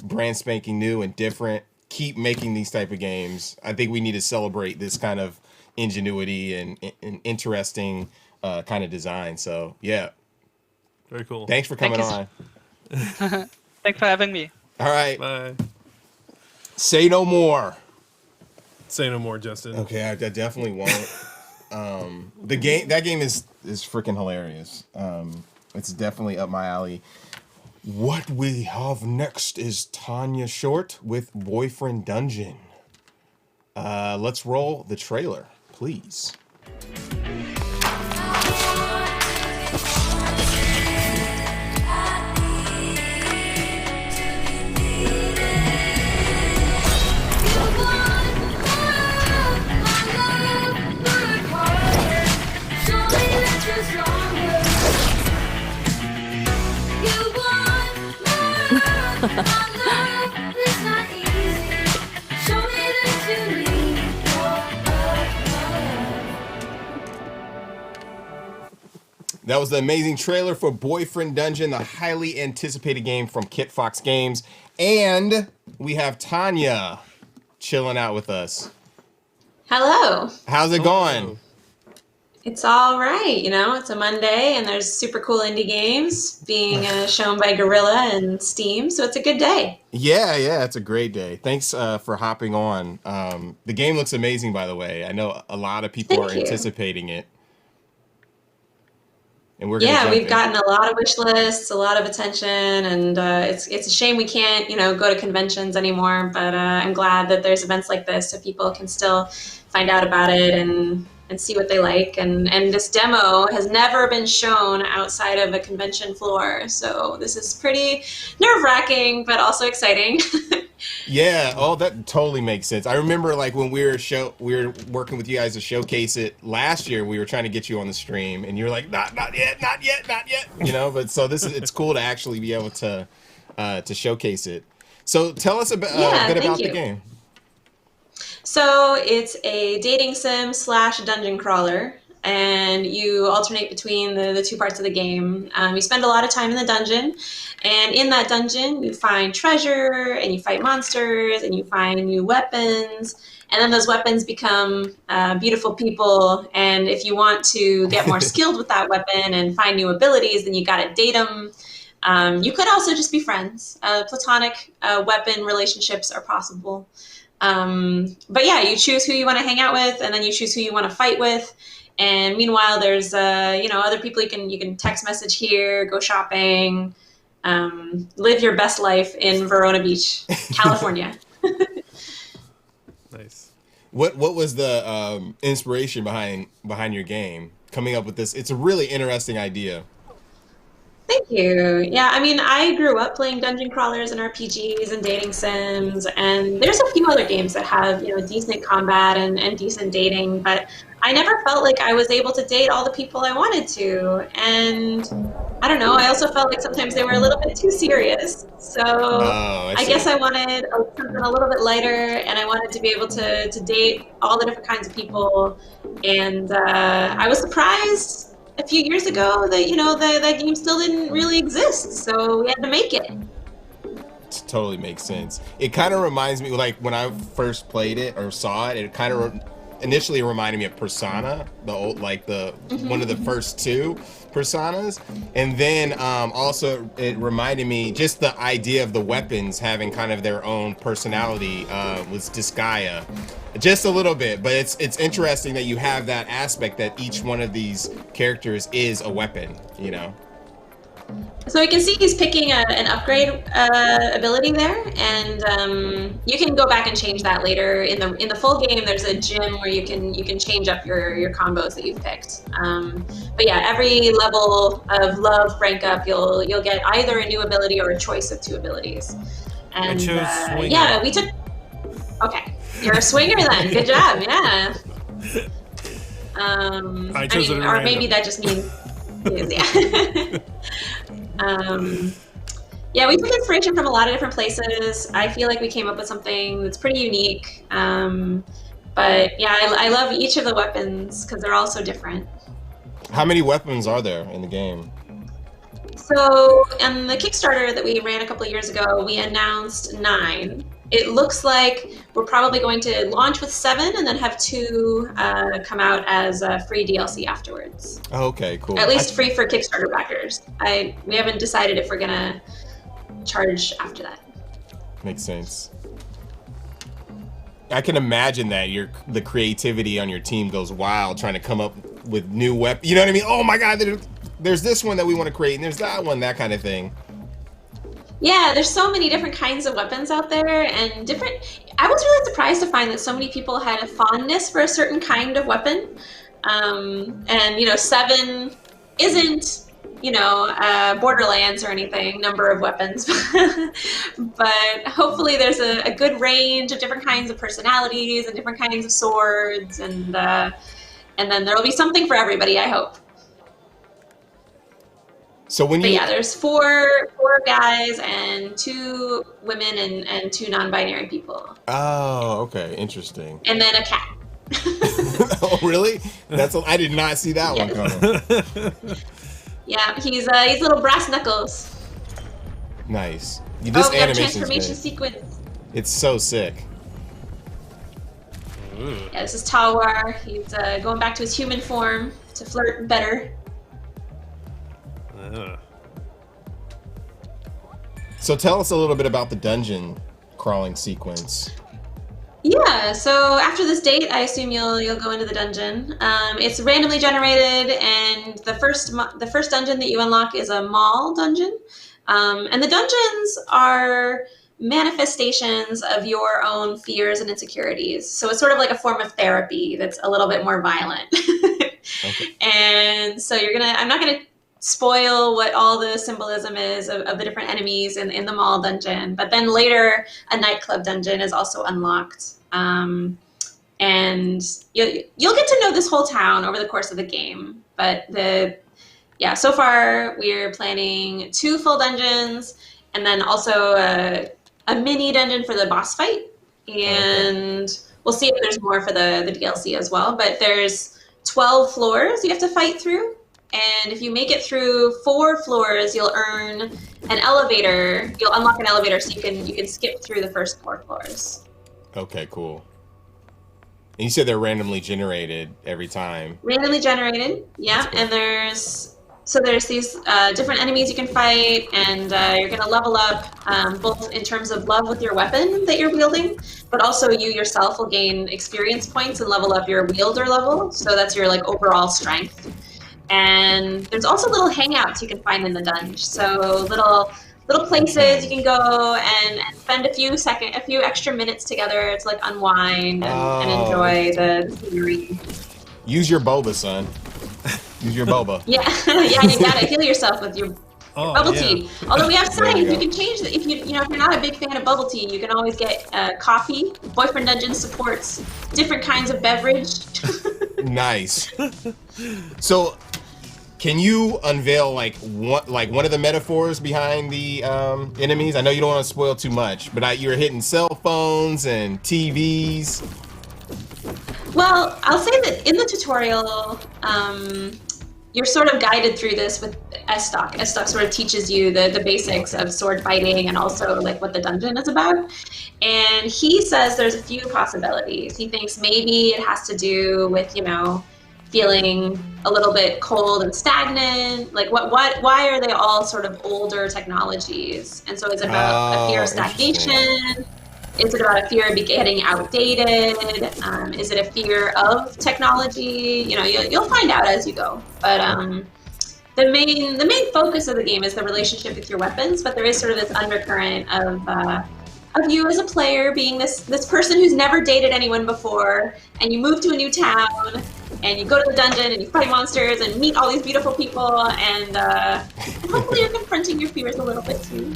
brand spanking new and different. Keep making these type of games. I think we need to celebrate this kind of ingenuity and interesting kind of design. So yeah, very cool. Thanks for coming on. Thanks for having me. All right. Bye. Say no more. Say no more, Justin. Okay, I definitely won't. That game is freaking hilarious. It's definitely up my alley. What we have next is Tanya Short with Boyfriend Dungeon. Let's roll the trailer, please. That was the amazing trailer for Boyfriend Dungeon, the highly anticipated game from Kit Fox Games. And we have Tanya chilling out with us. Hello. How's it going? It's all right. It's a Monday and there's super cool indie games being shown by Guerrilla and Steam. So it's a good day. Yeah, it's a great day. Thanks for hopping on. The game looks amazing, by the way. I know a lot of people are anticipating it. And we're we've gotten a lot of wish lists, a lot of attention, and it's a shame we can't go to conventions anymore. But I'm glad that there's events like this so people can still find out about it and see what they like. And this demo has never been shown outside of a convention floor, so this is pretty nerve-wracking but also exciting. Yeah, that totally makes sense. I remember like when we were working with you guys to showcase it last year. We were trying to get you on the stream, and you were like, not yet. But so it's cool to actually be able to showcase it. So tell us a bit about the game. So it's a dating sim / dungeon crawler, and you alternate between the 2 parts of the game. You spend a lot of time in the dungeon, and in that dungeon you find treasure, and you fight monsters, and you find new weapons, and then those weapons become beautiful people, and if you want to get more skilled with that weapon and find new abilities, then you gotta date them. You could also just be friends. Platonic weapon relationships are possible. But yeah, you choose who you want to hang out with, and then you choose who you want to fight with. And meanwhile, there's other people you can text message here, go shopping, live your best life in Verona Beach, California. Nice. What was the inspiration behind your game coming up with this? It's a really interesting idea. Thank you. Yeah, I mean, I grew up playing dungeon crawlers and RPGs and dating sims, and there's a few other games that have decent combat and decent dating, but I never felt like I was able to date all the people I wanted to. And I don't know, I also felt like sometimes they were a little bit too serious. So I guess I wanted something a little bit lighter, and I wanted to be able to date all the different kinds of people. And I was surprised a few years ago that, that game still didn't really exist. So we had to make it. Totally makes sense. It kind of reminds me, like when I first played it or saw it, it kind of initially reminded me of Persona, the old, like the one of the first two Personas, and then also it reminded me just the idea of the weapons having kind of their own personality was Disgaea, just a little bit. But it's interesting that you have that aspect that each one of these characters is a weapon, you know. So we can see he's picking an upgrade ability there, and you can go back and change that later in the full game. There's a gym where you can change up your combos that you've picked. But yeah, every level of love rank up, you'll get either a new ability or a choice of two abilities. And yeah, we took. Okay, you're a swinger then. Good job. Yeah. I chose mean, or maybe that just means. Yeah. Yeah, we took inspiration from a lot of different places. I feel like we came up with something that's pretty unique. But yeah, I love each of the weapons because they're all so different. How many weapons are there in the game? So in the Kickstarter that we ran a couple of years ago, we announced 9. It looks like we're probably going to launch with 7 and then have 2 come out as free DLC afterwards. Okay, cool. At least free for Kickstarter backers. We haven't decided if we're gonna charge after that. Makes sense. I can imagine that the creativity on your team goes wild trying to come up with new weapons. You know what I mean? Oh my God, there's this one that we want to create, and there's that one, that kind of thing. Yeah, there's so many different kinds of weapons out there, and different. I was really surprised to find that so many people had a fondness for a certain kind of weapon. And 7 isn't, Borderlands or anything, number of weapons, but hopefully there's a good range of different kinds of personalities and different kinds of swords, and then there'll be something for everybody, I hope. So when But yeah, there's four guys and 2 women and 2 non-binary people. Oh, okay, interesting. And then a cat. Oh, really? I did not see that one coming. Yeah, he's little brass knuckles. Nice. We got a transformation sequence. It's so sick. Yeah, this is Tawar. He's going back to his human form to flirt better. So tell us a little bit about the dungeon crawling sequence. Yeah, so after this date, I assume you'll go into the dungeon. It's randomly generated, and the first dungeon that you unlock is a mall dungeon. And the dungeons are manifestations of your own fears and insecurities. So it's sort of like a form of therapy that's a little bit more violent. Okay. And so I'm not gonna spoil what all the symbolism is of the different enemies in the mall dungeon, but then later a nightclub dungeon is also unlocked, and you'll get to know this whole town over the course of the game. But so far we're planning 2 full dungeons, and then also a mini dungeon for the boss fight, and we'll see if there's more for the DLC as well. But there's 12 floors you have to fight through. And if you make it through 4 floors, you'll earn an elevator. You'll unlock an elevator, so you can skip through the first 4 floors. Okay, cool. And you said they're randomly generated every time. Randomly generated, yeah. Cool. And there's these different enemies you can fight, and you're gonna level up both in terms of love with your weapon that you're wielding, but also you yourself will gain experience points and level up your wielder level. So that's your overall strength. And there's also little hangouts you can find in the dungeon. So little places you can go and spend a few extra minutes together to unwind and enjoy the scenery. Use your boba, son. Use your boba. Yeah, you gotta heal yourself with your bubble tea. Although we have signs, you can change if you're not a big fan of bubble tea, you can always get coffee. Boyfriend Dungeon supports different kinds of beverage. Nice. So, can you unveil like one of the metaphors behind the enemies? I know you don't want to spoil too much, but you're hitting cell phones and TVs. Well, I'll say that in the tutorial, you're sort of guided through this with S-Stock. S-Stock sort of teaches you the basics of sword fighting and also like what the dungeon is about. And he says there's a few possibilities. He thinks maybe it has to do with, feeling a little bit cold and stagnant. Like why are they all sort of older technologies? And so is it about a fear of stagnation? Is it about a fear of getting outdated? Is it a fear of technology? You'll find out as you go. But the main focus of the game is the relationship with your weapons. But there is sort of this undercurrent of you as a player being this person who's never dated anyone before, and you move to a new town, and you go to the dungeon, and you fight monsters, and meet all these beautiful people, and hopefully you're confronting your fears a little bit too.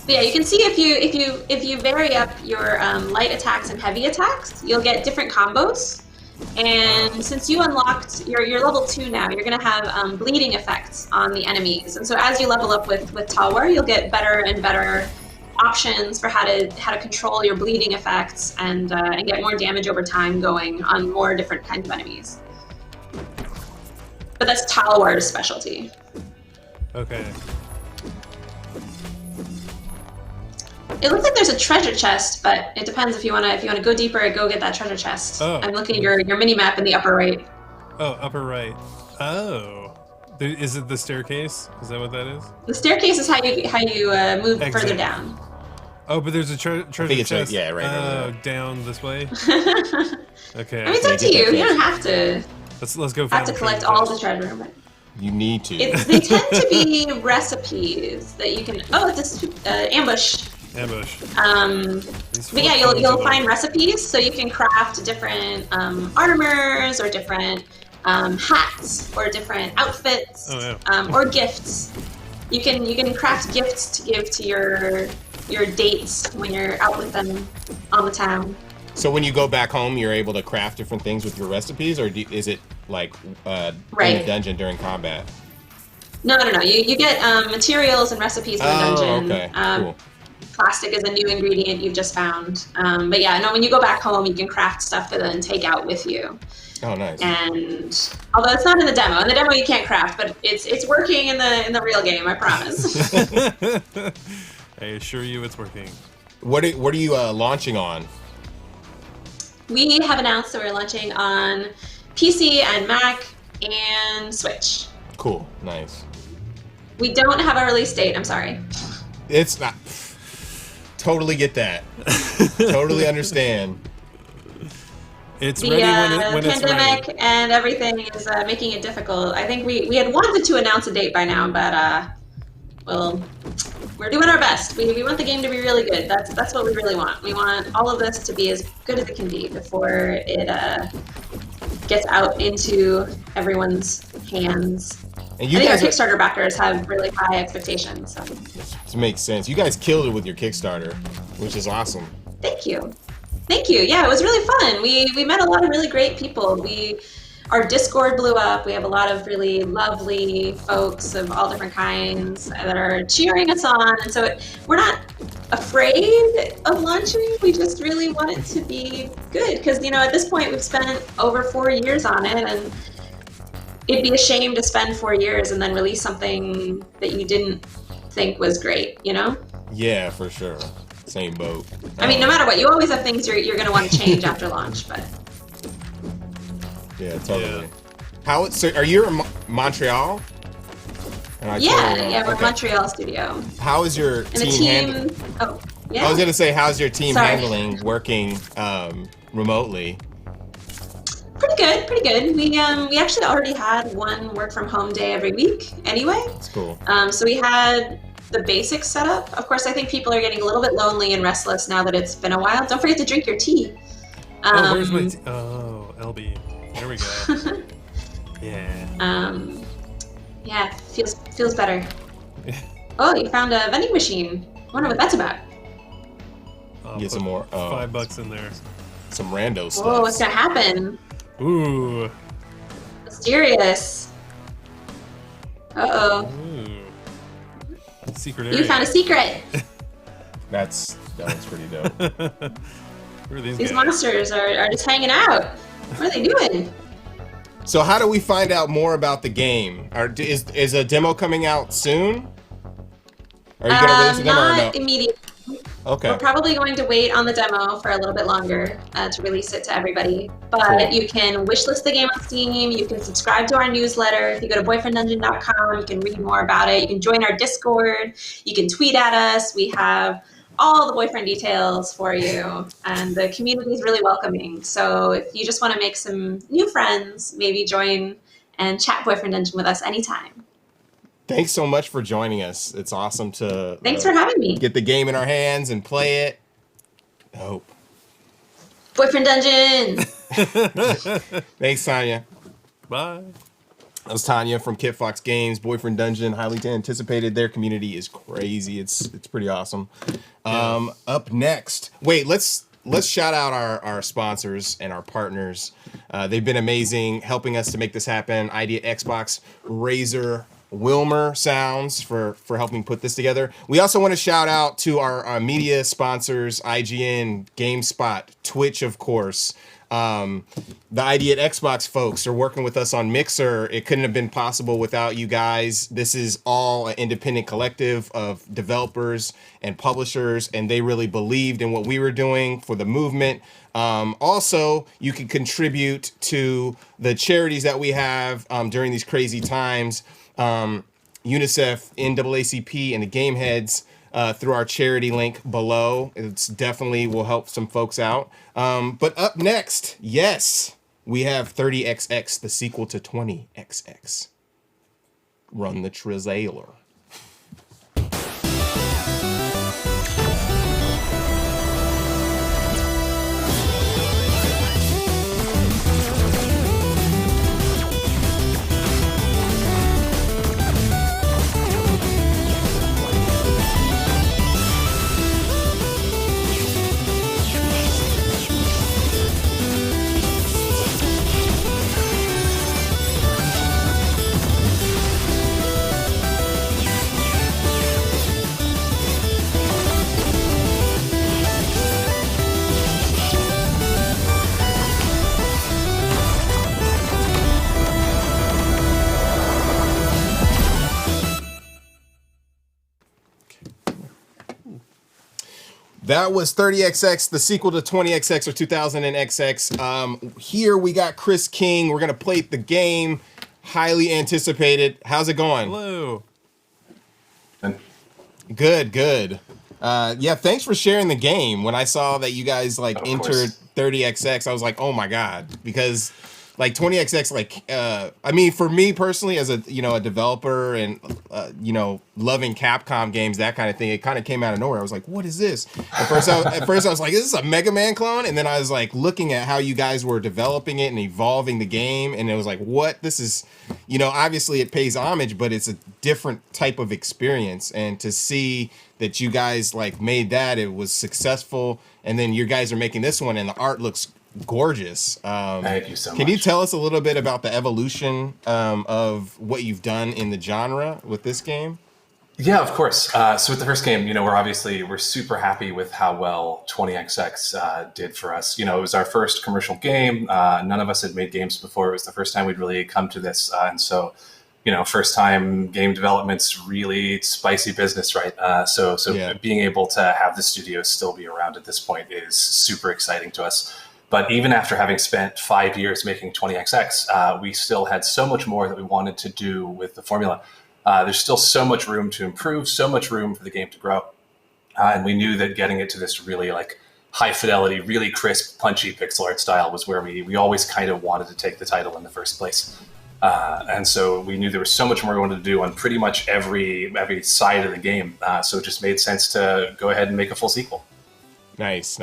But yeah, you can see if you vary up your light attacks and heavy attacks, you'll get different combos. And since you unlocked, you're level 2 now, you're going to have bleeding effects on the enemies. And so as you level up with Talwar, you'll get better and better options for how to control your bleeding effects and get more damage over time going on more different kinds of enemies. But that's Talwar's specialty. Okay. It looks like there's a treasure chest, but it depends if you wanna go deeper, go get that treasure chest. Oh. I'm looking at your mini map in the upper right. Oh, upper right. Oh. Is it the staircase? Is that what that is? The staircase is how you move Exit. further down. Oh, but there's a treasure chest. Yeah, right. Oh, down this way. Okay. I mean, it's up to you. You don't have to. Let's go. Have to collect all the treasure. But you need to. They tend to be recipes that you can. Oh, it's a ambush. Ambush. But yeah, you'll find recipes, so you can craft different armors or different hats or different outfits, or gifts. You can craft gifts to give to your dates when you're out with them on the town. So when you go back home, you're able to craft different things with your recipes, or is it like in the dungeon during combat? No. You get materials and recipes in the dungeon. Okay. Cool. Plastic is a new ingredient you've just found. But yeah, no, when you go back home, you can craft stuff to then take out with you. Oh, nice. And although it's not in the demo, you can't craft, but it's working in the real game, I promise. I assure you, it's working. What are you launching on? We have announced that we're launching on PC and Mac and Switch. Cool. Nice. We don't have a release date. I'm sorry. It's not. Totally get that. Totally understand. It's ready when it's ready. The pandemic and everything is making it difficult. I think we had wanted to announce a date by now, but well, we're doing our best. We want the game to be really good. That's what we really want. We want all of this to be as good as it can be before it gets out into everyone's hands. And you I think our guys Kickstarter backers have really high expectations. So. It makes sense. You guys killed it with your Kickstarter, which is awesome. Thank you. Yeah, it was really fun. We met a lot of really great people. Our Discord blew up. We have a lot of really lovely folks of all different kinds that are cheering us on. And so we're not afraid of launching. We just really want it to be good because, at this point we've spent over 4 years on it, and it'd be a shame to spend 4 years and then release something that you didn't think was great, Yeah, for sure. Same boat. I mean, no matter what, you always have things you're going to want to change after launch, but... Yeah, totally. Yeah. So are you in Montreal? We're Montreal studio. How is your team handling? Oh, yeah. I was going to say, how's your team handling working remotely? Pretty good. We actually already had one work from home day every week anyway. That's cool. So we had the basics set up. Of course, I think people are getting a little bit lonely and restless now that it's been a while. Don't forget to drink your tea. Where's my tea? Oh, LB. There we go. Yeah. Yeah, feels better. Oh, you found a vending machine. Wonder what that's about. Get some more. $5 in there. Some rando stuff. Whoa, what's gonna happen? Ooh. Mysterious. Uh-oh. Secret area. You found a secret. That was pretty dope. Who are these These guys? monsters are just hanging out. What are they doing? So how do we find out more about the game? Is a demo coming out soon? Are you gonna release a demo or no? Not immediately. Okay. We're probably going to wait on the demo for a little bit longer to release it to everybody. But Cool. you can wishlist the game on Steam. You can subscribe to our newsletter. If you go to boyfrienddungeon.com, you can read more about it. You can join our Discord. You can tweet at us. We have all the boyfriend details for you. And the community is really welcoming. So if you just want to make some new friends, maybe join and chat Boyfriend Dungeon with us anytime. Thanks so much for joining us. It's awesome to Thanks for having me. get the game in our hands and play it. Hope. Boyfriend Dungeon! Thanks, Tanya. Bye. That was Tanya from Kit Fox Games, Boyfriend Dungeon, highly anticipated. Their community is crazy. It's pretty awesome. Up next, wait, let's shout out our sponsors and our partners. They've been amazing, helping us to make this happen. ID at Xbox, Razer, Wilmer Sounds for helping put this together. We also want to shout out to our media sponsors, IGN, GameSpot, Twitch, of course. The ID at Xbox folks are working with us on Mixer. It couldn't have been possible without you guys. This is all an independent collective of developers and publishers, and they really believed in what we were doing for the movement. Also, you can contribute to the charities that we have during these crazy times. UNICEF, NAACP, and the Game Heads through our charity link below. It's definitely will help some folks out. But up next, yes, we have 30XX, the sequel to 20XX. Run the trailer. That was 30XX, the sequel to 20XX or 2000XX. Here we got Chris King. We're going to play the game. Highly anticipated. How's it going? Hello. Good. Yeah, thanks for sharing the game. When I saw that you guys entered 30XX, I was like, oh my God. Because 20XX, I mean, for me personally, as a developer and loving Capcom games, that kind of thing, it kind of came out of nowhere. I was like, what is this? At first I was like, is this a Mega Man clone? And then I was like looking at how you guys were developing it and evolving the game, and it was like, what? This is, obviously it pays homage, but it's a different type of experience. And to see that you guys made that, it was successful, and then you guys are making this one, and the art looks gorgeous. Thank you so much. Can you tell us a little bit about the evolution of what you've done in the genre with this game? Yeah, of course. So with the first game, we're super happy with how well 20XX did for us. It was our first commercial game. None of us had made games before. It was the first time we'd really come to this. And so, first time game development's really spicy business, right? So being able to have the studio still be around at this point is super exciting to us. But even after having spent 5 years making 20XX, we still had so much more that we wanted to do with the formula. There's still so much room to improve, so much room for the game to grow. And we knew that getting it to this really high fidelity, really crisp, punchy pixel art style was where we always kind of wanted to take the title in the first place. And so we knew there was so much more we wanted to do on pretty much every side of the game. So it just made sense to go ahead and make a full sequel. Nice.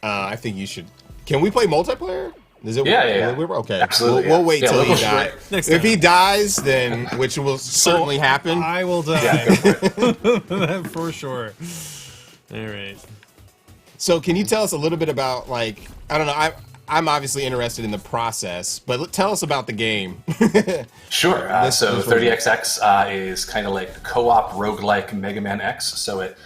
I think you should. Can we play multiplayer? Is it? Yeah. Okay. Absolutely. We'll wait till he dies. Next If time. he dies, then which will certainly happen. I will die. Yeah, go for it. For sure. All right. So can you tell us a little bit about, like, I don't know, I'm obviously interested in the process, but tell us about the game. Sure. So 30XX is kind of like co-op roguelike Mega Man X. So it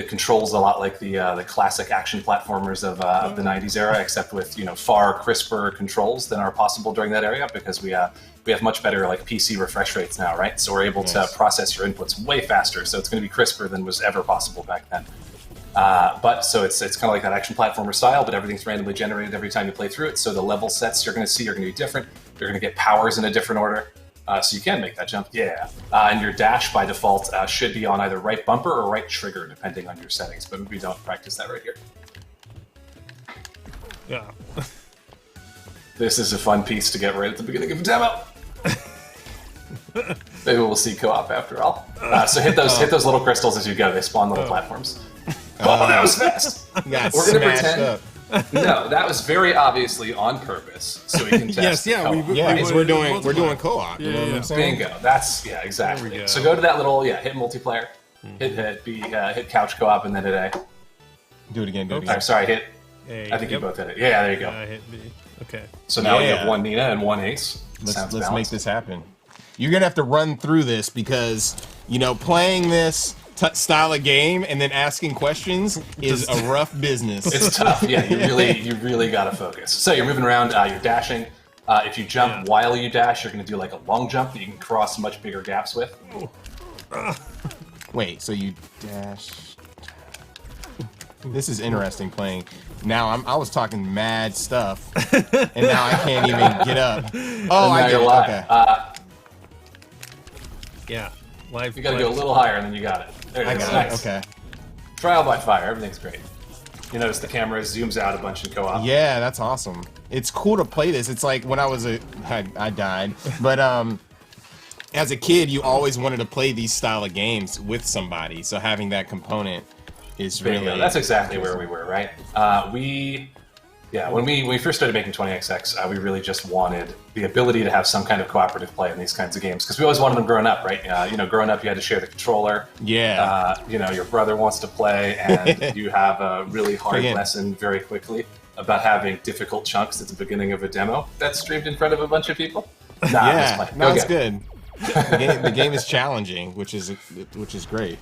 controls a lot like the classic action platformers of the 90s era, except with far crisper controls than are possible during that era, because we have much better like PC refresh rates now, right? So we're able to process your inputs way faster. So it's going to be crisper than was ever possible back then. But so it's kind of like that action platformer style, but everything's randomly generated every time you play through it. So the level sets you're going to see are going to be different. You're going to get powers in a different order. So you can make that jump. Yeah. And your dash by default should be on either right bumper or right trigger, depending on your settings. But we don't practice that right here. Yeah. This is a fun piece to get right at the beginning of a demo. Maybe we'll see co-op after all. So hit those little crystals as you go. They spawn little platforms. Oh, that was fast. We're gonna pretend. No, that was very obviously on purpose, so we can test. Because we're doing co-op. You know what I'm saying? Bingo. That's exactly. So go to that little hit multiplayer, hit couch co-op, and then hit A. Do it again. Sorry, hit. I think you both hit it. Yeah, there you go. I hit B. Okay. So now we have one Nina and one Ace. Let's make this happen. You're gonna have to run through this because playing this style of game and then asking questions is a rough business. It's tough. Yeah, you really gotta focus. So you're moving around. You're dashing. If you jump while you dash, you're gonna do like a long jump that you can cross much bigger gaps with. Wait, so you dash? This is interesting playing. Now I was talking mad stuff, and now I can't even get up. Oh, I get it. Okay. Yeah. Live. You gotta go a little higher, and then you got it. There it is. Nice. Okay. Trial by fire. Everything's great. You notice the camera zooms out a bunch in co-op. Yeah, that's awesome. It's cool to play this. It's like when I was I died, but as a kid, you always wanted to play these style of games with somebody. So having that component is really... That's exactly where we were, right? When we first started making 20XX, we really just wanted the ability to have some kind of cooperative play in these kinds of games, because we always wanted them growing up, right? Growing up, you had to share the controller. Yeah. Your brother wants to play, and you have a really hard lesson very quickly about having difficult chunks at the beginning of a demo that's streamed in front of a bunch of people. It's good. The game is challenging, which is great.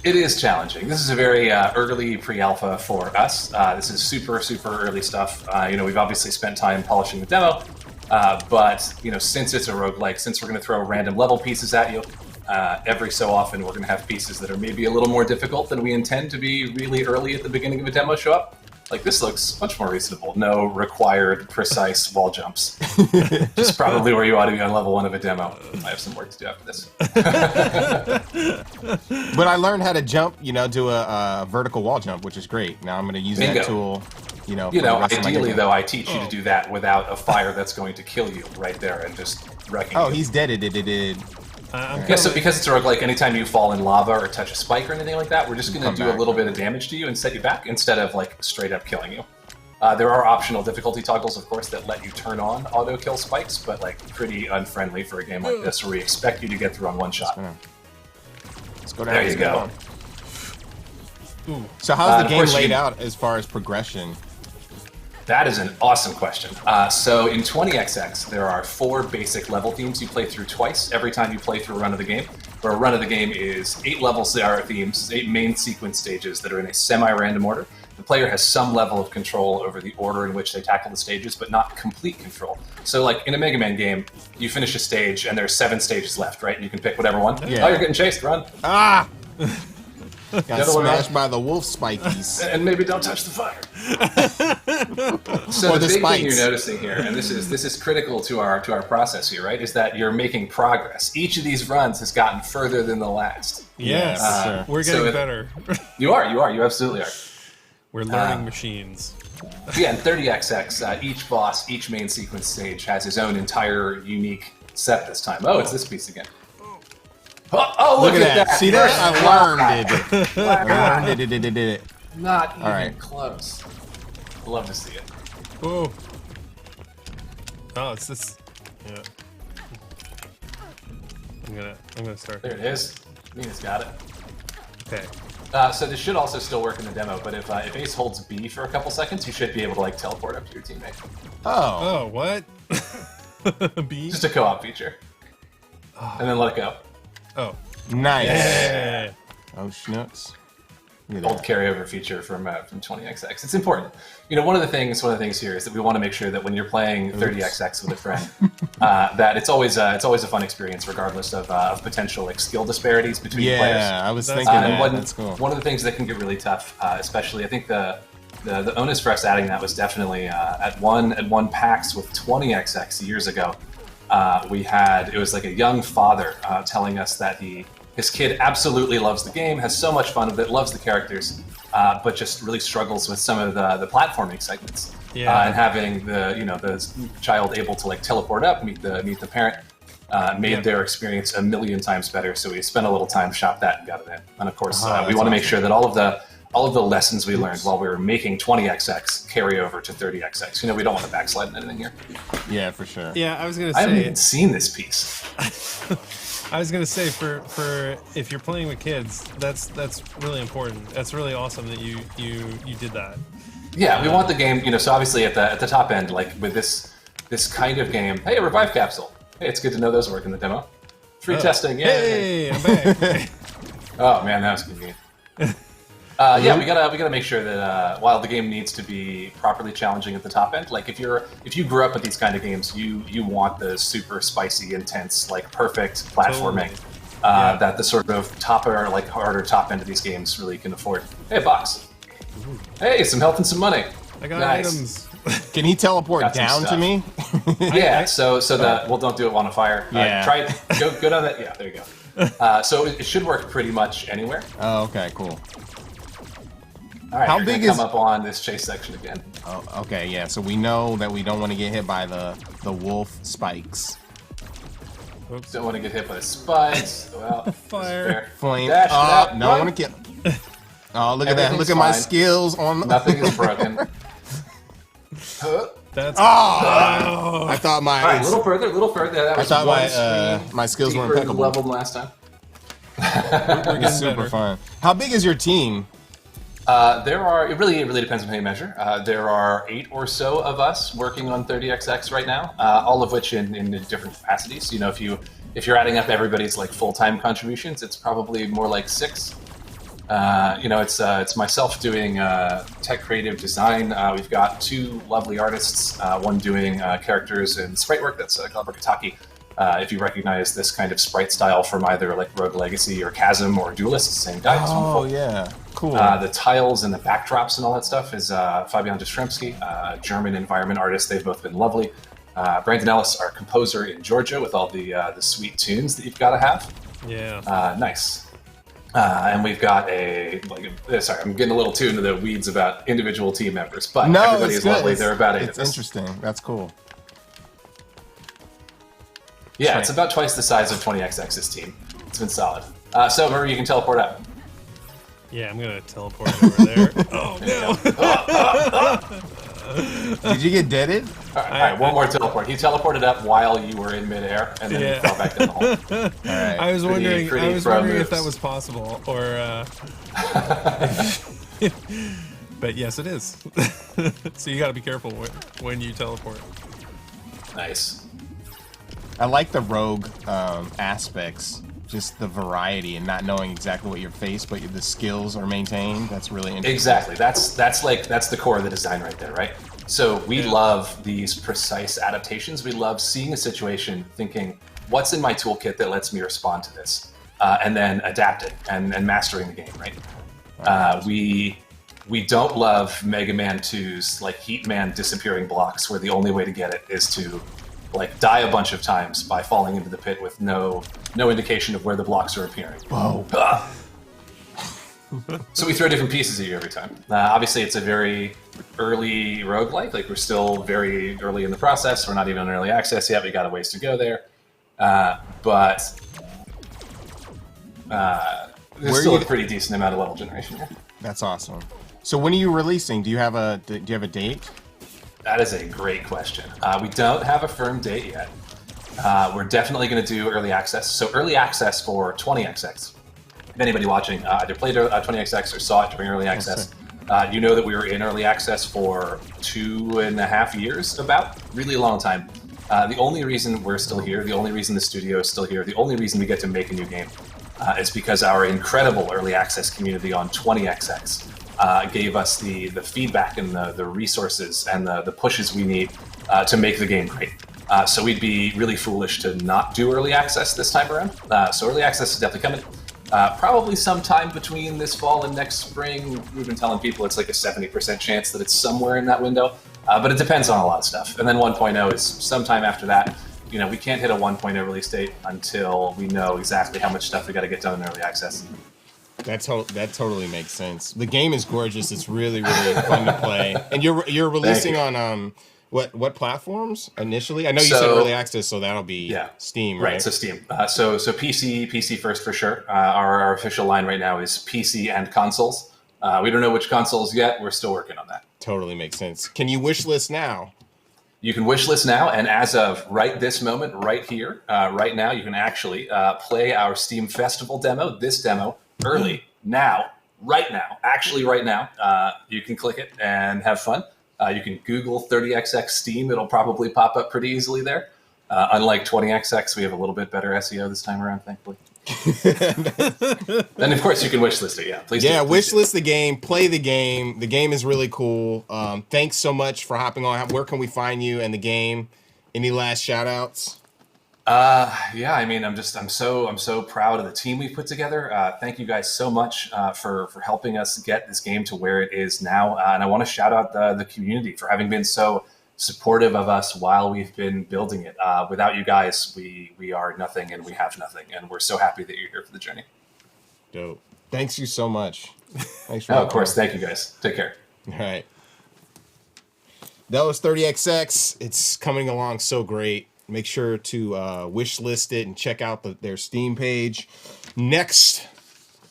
It is challenging. This is a very early pre-alpha for us. This is super, super early stuff. We've obviously spent time polishing the demo, but since it's a roguelike, since we're going to throw random level pieces at you, every so often we're going to have pieces that are maybe a little more difficult than we intend to be really early at the beginning of a demo show up. Like, this looks much more reasonable. No required precise wall jumps. Just probably where you ought to be on level 1 of a demo. I have some work to do after this. But I learned how to jump, do a vertical wall jump, which is great. Now I'm going to use that tool, ideally, though, I teach you to do that without a fire that's going to kill you right there and just wrecking you. He's dead. So because it's a roguelike, anytime you fall in lava or touch a spike or anything like that, we're just going to do a little bit of damage to you and set you back instead of like straight up killing you. There are optional difficulty toggles, of course, that let you turn on auto kill spikes, but like pretty unfriendly for a game like this where we expect you to get through on one shot. Let's go down. There you go. So how's the game laid out as far as progression? That is an awesome question. So in 20XX, there are 4 basic level themes you play through twice every time you play through a run of the game. Where a run of the game is 8 levels that are themes, 8 main sequence stages that are in a semi-random order. The player has some level of control over the order in which they tackle the stages, but not complete control. So like in a Mega Man game, you finish a stage and there's 7 stages left, right? And you can pick whatever one. Yeah. Oh, you're getting chased, run. Ah! Got smashed by the wolf spikies. And maybe don't touch the fire. So the big thing you're noticing here, and this is critical to our process here, right? Is that you're making progress. Each of these runs has gotten further than the last. Yes, we're getting better. You absolutely are. We're learning machines. Yeah, in 30XX, each boss, each main sequence stage has his own entire unique set this time. Oh, it's this piece again. Oh, look at that. See that? I learned it. Not even close. Love to see it. Oh, it's this. Yeah. I'm gonna start. There it is. Nina's got it. Okay. So this should also still work in the demo, but if Ace holds B for a couple seconds, you should be able to like teleport up to your teammate. Oh, what? B? Just a co-op feature. And then let it go. Oh. Nice. Yeah. Oh, schnooks. Old carryover feature from 20XX. It's important. You know, one of the things here is that we want to make sure that when you're playing 30XX with a friend, that it's always a fun experience, regardless of potential like skill disparities between players. Yeah, I was thinking that. That's cool. One of the things that can get really tough, especially I think the onus for us adding that was definitely at one PAX with 20XX years ago. It was like a young father telling us that his kid absolutely loves the game, has so much fun with it, loves the characters, but just really struggles with some of the platforming segments. Yeah. And having the child able to like teleport up, meet the parent, made their experience a million times better. So we spent a little time, shopped that, and got it in. And of course, we want to make sure that all of the lessons we learned while we were making 20XX carry over to 30XX. You know, we don't want to backslide in anything here. Yeah, for sure. Yeah, I was gonna say. I haven't even seen this piece. I was gonna say for if you're playing with kids, that's really important. That's really awesome that you did that. Yeah, we want the game, you know. So obviously at the top end, like with this kind of game, hey, a revive capsule. Hey, it's good to know those work in the demo. Free testing, Hey, I'm back. Oh man, that was convenient. Yeah, we gotta make sure that while the game needs to be properly challenging at the top end, like if you grew up with these kind of games, you want the super spicy, intense, like perfect platforming that the sort of harder top end of these games really can afford. Hey, box. Hey, some health and some money. I got items. Can he teleport down to me? Yeah. So don't do it on a fire. Yeah. Try it. Go down that. Yeah, there you go. So it should work pretty much anywhere. Oh, okay, cool. All right, How big is come up on this chase section again? Oh, okay, yeah. So we know that we don't want to get hit by the wolf spikes. Oops. Don't want to get hit by the spikes. Well, fire, flame. Dash out, no, I want to kill. Oh, look at that! Look at my skills on. Nothing is broken. That's. Oh! I thought my. All right, a little further. That was my skills were impeccable. Leveled last time. It's super fun. How big is your team? It really depends on how you measure. There are 8 or so of us working on 30XX right now, all of which in different capacities. You know, if you're adding up everybody's like full-time contributions, it's probably more like 6. You know, it's myself doing tech creative design. We've got 2 lovely artists, one doing characters and sprite work. That's Caliber Kataki. If you recognize this kind of sprite style from either like Rogue Legacy or Chasm or Duelist, same guy. Oh yeah, cool. The tiles and the backdrops and all that stuff is Fabian Jastrzemski, German environment artist. They've both been lovely. Brandon Ellis, our composer in Georgia, with all the sweet tunes that you've got to have. Yeah. Nice. And we've got sorry, I'm getting a little too into the weeds about individual team members, but everybody is lovely. They're about 8 of us. It's interesting. That's cool. Yeah, it's about twice the size of 20XX's team. It's been solid. So remember, you can teleport up. Yeah, I'm gonna teleport over there. Oh no! Did you get deaded? All right, one more teleport. He teleported up while you were in midair, and then he fell back down the hole. All right. I was wondering if that was possible, or. But yes, it is. So you got to be careful when you teleport. Nice. I like the rogue aspects, just the variety and not knowing exactly what you're faced, but the skills are maintained. That's really interesting. Exactly. That's the core of the design right there, right? So we love these precise adaptations. We love seeing a situation, thinking, what's in my toolkit that lets me respond to this, and then adapt it and mastering the game, right? We don't love Mega Man 2's like Heat Man disappearing blocks, where the only way to get it is to like die a bunch of times by falling into the pit with no indication of where the blocks are appearing. Whoa. So we throw different pieces at you every time. Obviously, it's a very early roguelike. Like, we're still very early in the process. We're not even on early access yet. We got a ways to go there. But there's still a pretty decent amount of level generation here. That's awesome. So when are you releasing? Do you have a date? That is a great question. We don't have a firm date yet. We're definitely going to do early access. So early access for 20XX if anybody watching either played 20XX or saw it during early access, you know that we were in early access for 2.5 years, about really long time. The only reason we're still here, the only reason the studio is still here, the only reason we get to make a new game is because our incredible early access community on 20XX gave us the feedback and the resources and the pushes we need to make the game great. So we'd be really foolish to not do early access this time around. So early access is definitely coming. Probably sometime between this fall and next spring. We've been telling people it's like a 70% chance that it's somewhere in that window. But it depends on a lot of stuff. And then 1.0 is sometime after that. You know, we can't hit a 1.0 release date until we know exactly how much stuff we got to get done in early access. That totally makes sense. The game is gorgeous. It's really, really fun to play. And you're releasing on what platforms initially? I know you said early access, so that'll be Steam, right? Right, so Steam. So PC first for sure. Our official line right now is PC and consoles. We don't know which consoles yet. We're still working on that. Totally makes sense. Can you wish list now? You can wish list now, and as of right this moment, right here, right now, you can actually play our Steam Festival demo, this demo, early, now, right now, actually right now. You can click it and have fun. You can Google 30XX Steam. It'll probably pop up pretty easily there. Unlike 20XX, we have a little bit better SEO this time around, thankfully. Then, of course, you can wish list it. Yeah, please. Yeah, do, wish list the game, play the game. The game is really cool. Thanks so much for hopping on. Where can we find you and the game? Any last shout outs? Yeah, I mean, I'm so proud of the team we've put together. Thank you guys so much for helping us get this game to where it is now. And I want to shout out the community for having been so supportive of us while we've been building it. Without you guys, we are nothing and we have nothing. And we're so happy that you're here for the journey. Dope. Thanks you so much. Thanks for of course. Thank you guys. Take care. All right. That was 30XX. It's coming along so great. Make sure to wish list it and check out their Steam page. Next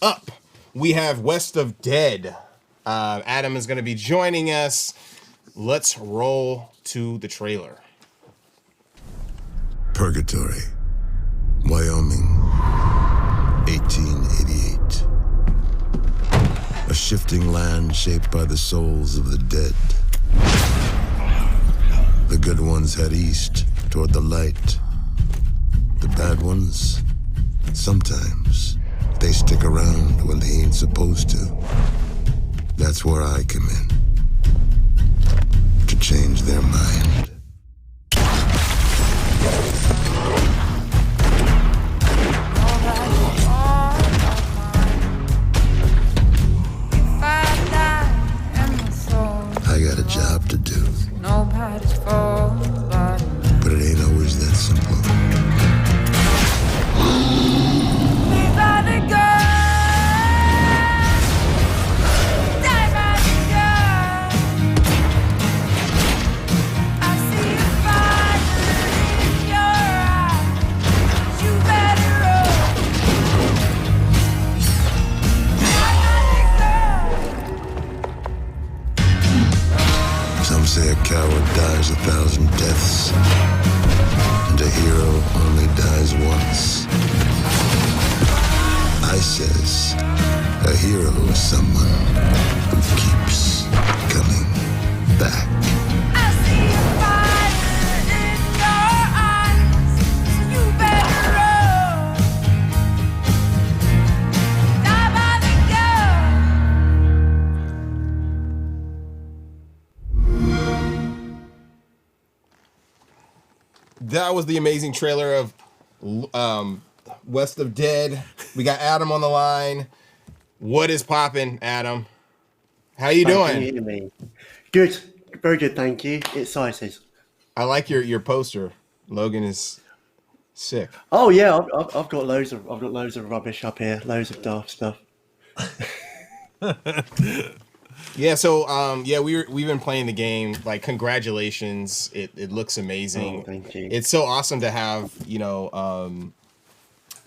up, we have West of Dead. Adam is going to be joining us. Let's roll to the trailer. Purgatory, Wyoming, 1888. A shifting land shaped by the souls of the dead. The good ones head east toward the light. The bad ones, sometimes, they stick around when they ain't supposed to. That's where I come in. To change their mind. I got a job to do. But it ain't always that simple. Some say a coward dies 1,000 deaths, and a hero only dies once. I says, a hero is someone who keeps coming back. I see fire in your eyes, so you better run. Die by the That was the amazing trailer of West of Dead. We got Adam on the line. What is poppin', Adam? How you doing? Can you hear me? Good, very good, thank you. Excited. I like your poster. Logan is sick. Oh yeah, I've got loads of rubbish up here, loads of daft stuff. Yeah, so we've been playing the game. Like, congratulations! It looks amazing. Oh, thank you. It's so awesome to have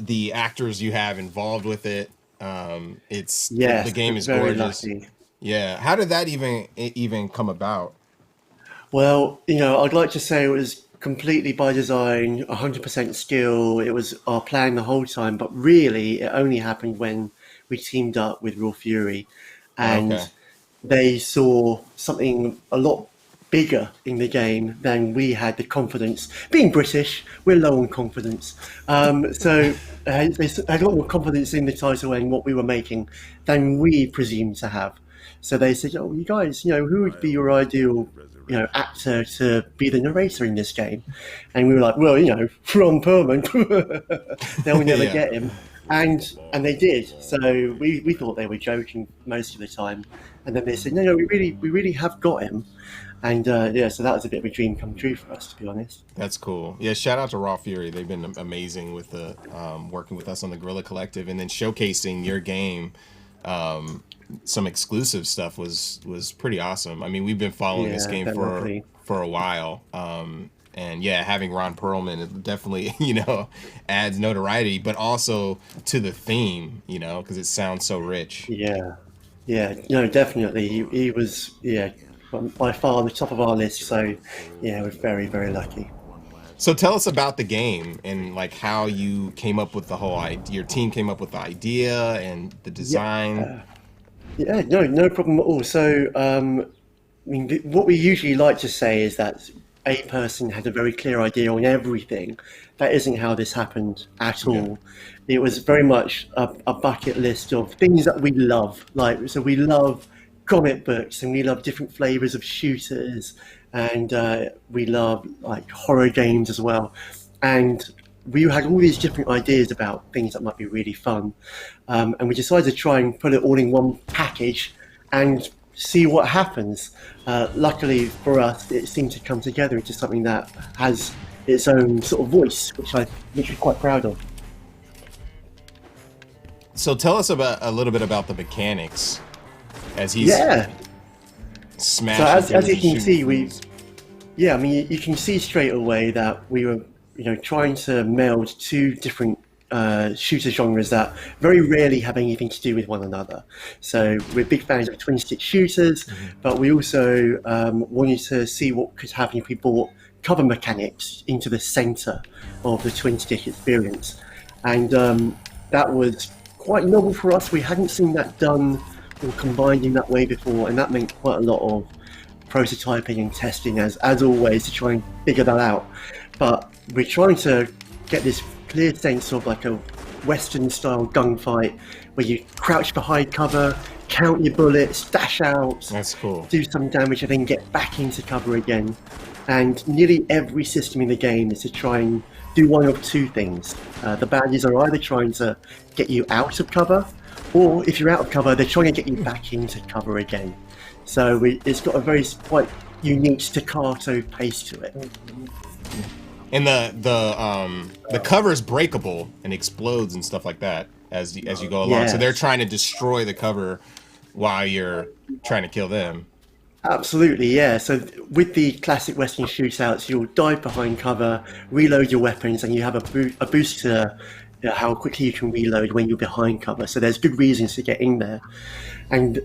the actors you have involved with it. The game is very gorgeous. lucky. Yeah, how did that even come about? Well, I'd like to say it was completely by design, 100% skill. It was our plan the whole time, but really, it only happened when we teamed up with Raw Fury, and Okay. they saw something a lot bigger in the game than we had the confidence. Being British, we're low on confidence. So they had a lot more confidence in the title and what we were making than we presumed to have. So they said, "Oh, you guys, who would be your ideal, actor to be the narrator in this game?" And we were like, "Well, Ron Perlman, they'll never Yeah. get him." And they did. So we thought they were joking most of the time, and then they said, "No, we really have got him." And so that was a bit of a dream come true for us, to be honest. That's cool. Yeah, shout out to Raw Fury. They've been amazing with the working with us on the Guerrilla Collective, and then showcasing your game. Some exclusive stuff was pretty awesome. I mean, we've been following this game for a while. And yeah, having Ron Perlman, it definitely, adds notoriety, but also to the theme, because it sounds so rich. Yeah, no, definitely. He was, by far the top of our list. So, yeah, we're very, very lucky. So tell us about the game and like how you came up with the whole idea. Your team came up with the idea and the design. No problem at all. So, what we usually like to say is that a person had a very clear idea on everything. That isn't how this happened at all. It was very much a bucket list of things that we love. So we love comic books, and we love different flavors of shooters, and we love horror games as well. And we had all these different ideas about things that might be really fun, and we decided to try and put it all in one package and see what happens. Luckily for us, it seemed to come together into something that has its own sort of voice, which we're quite proud of. So tell us a little bit about the mechanics as he's smashing. So as you can see, you can see straight away that we were trying to meld two different shooter genres that very rarely have anything to do with one another. So we're big fans of twin stick shooters, but we also wanted to see what could happen if we brought cover mechanics into the center of the twin stick experience. And that was quite novel for us. We hadn't seen that done or combined in that way before, and that meant quite a lot of prototyping and testing as always to try and figure that out. But we're trying to get this clear sense of like a Western style gunfight where you crouch behind cover, count your bullets, dash out, that's cool, do some damage, and then get back into cover again. And nearly every system in the game is to try and do one of two things. The baddies are either trying to get you out of cover, or if you're out of cover, they're trying to get you back into cover again. So it's got a very quite unique staccato pace to it. And the cover is breakable and explodes and stuff like that as you go along. Yes. So they're trying to destroy the cover while you're trying to kill them. Absolutely, yeah. So with the classic Western shootouts, you'll dive behind cover, reload your weapons, and you have a boost to how quickly you can reload when you're behind cover. So there's good reasons to get in there.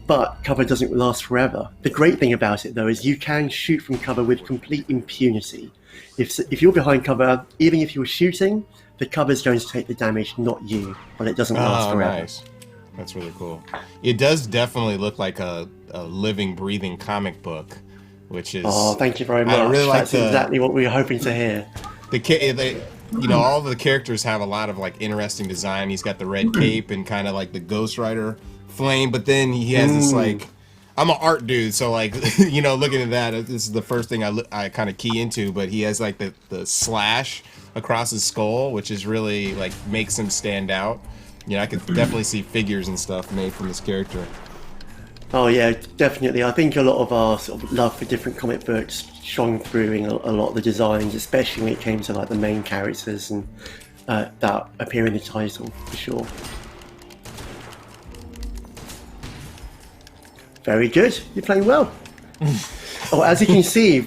But cover doesn't last forever. The great thing about it, though, is you can shoot from cover with complete impunity. If you're behind cover, even if you're shooting, the cover's going to take the damage, not you. But it doesn't last forever. Nice. That's really cool. It does definitely look like a living, breathing comic book, which is... Oh, thank you very much. I really That's exactly what we were hoping to hear. All the characters have a lot of like interesting design. He's got the red cape and kind of like the Ghost Rider flame, but then he has this like... I'm an art dude, so like, looking at that, this is the first thing I kind of key into, but he has like the slash across his skull, which is really like makes him stand out. I could definitely see figures and stuff made from this character. Oh yeah, definitely. I think a lot of our sort of love for different comic books shone through in a lot of the designs, especially when it came to like the main characters and that appear in the title for sure. Very good. You're playing well. As you can see,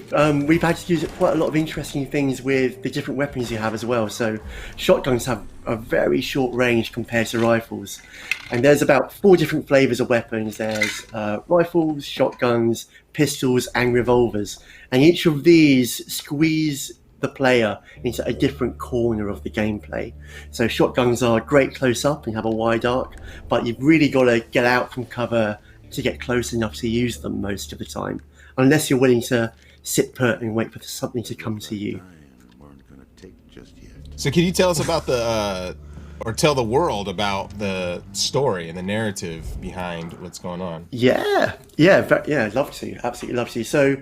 we've had to use quite a lot of interesting things with the different weapons you have as well. So shotguns have a very short range compared to rifles. And there's about 4 different flavors of weapons. There's rifles, shotguns, pistols, and revolvers. And each of these squeeze the player into a different corner of the gameplay. So shotguns are great close up and have a wide arc, but you've really got to get out from cover to get close enough to use them most of the time, unless you're willing to sit put and wait for something to come to you. So can you tell us about or tell the world about the story and the narrative behind what's going on? Yeah, love to, absolutely love to. So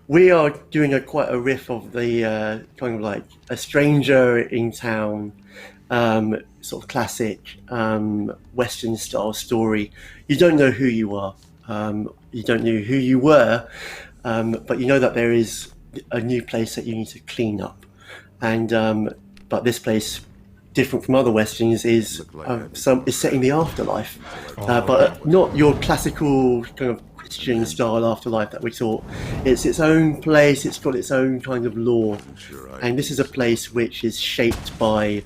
we are doing quite a riff of the kind of like a stranger in town, sort of classic Western style story. You don't know who you are, you don't know who you were, but you know that there is a new place that you need to clean up, and but this place, different from other westerns, is set in the afterlife, but not your classical kind of Christian style afterlife that we thought. It's its own place. It's got its own kind of lore, and this is a place which is shaped by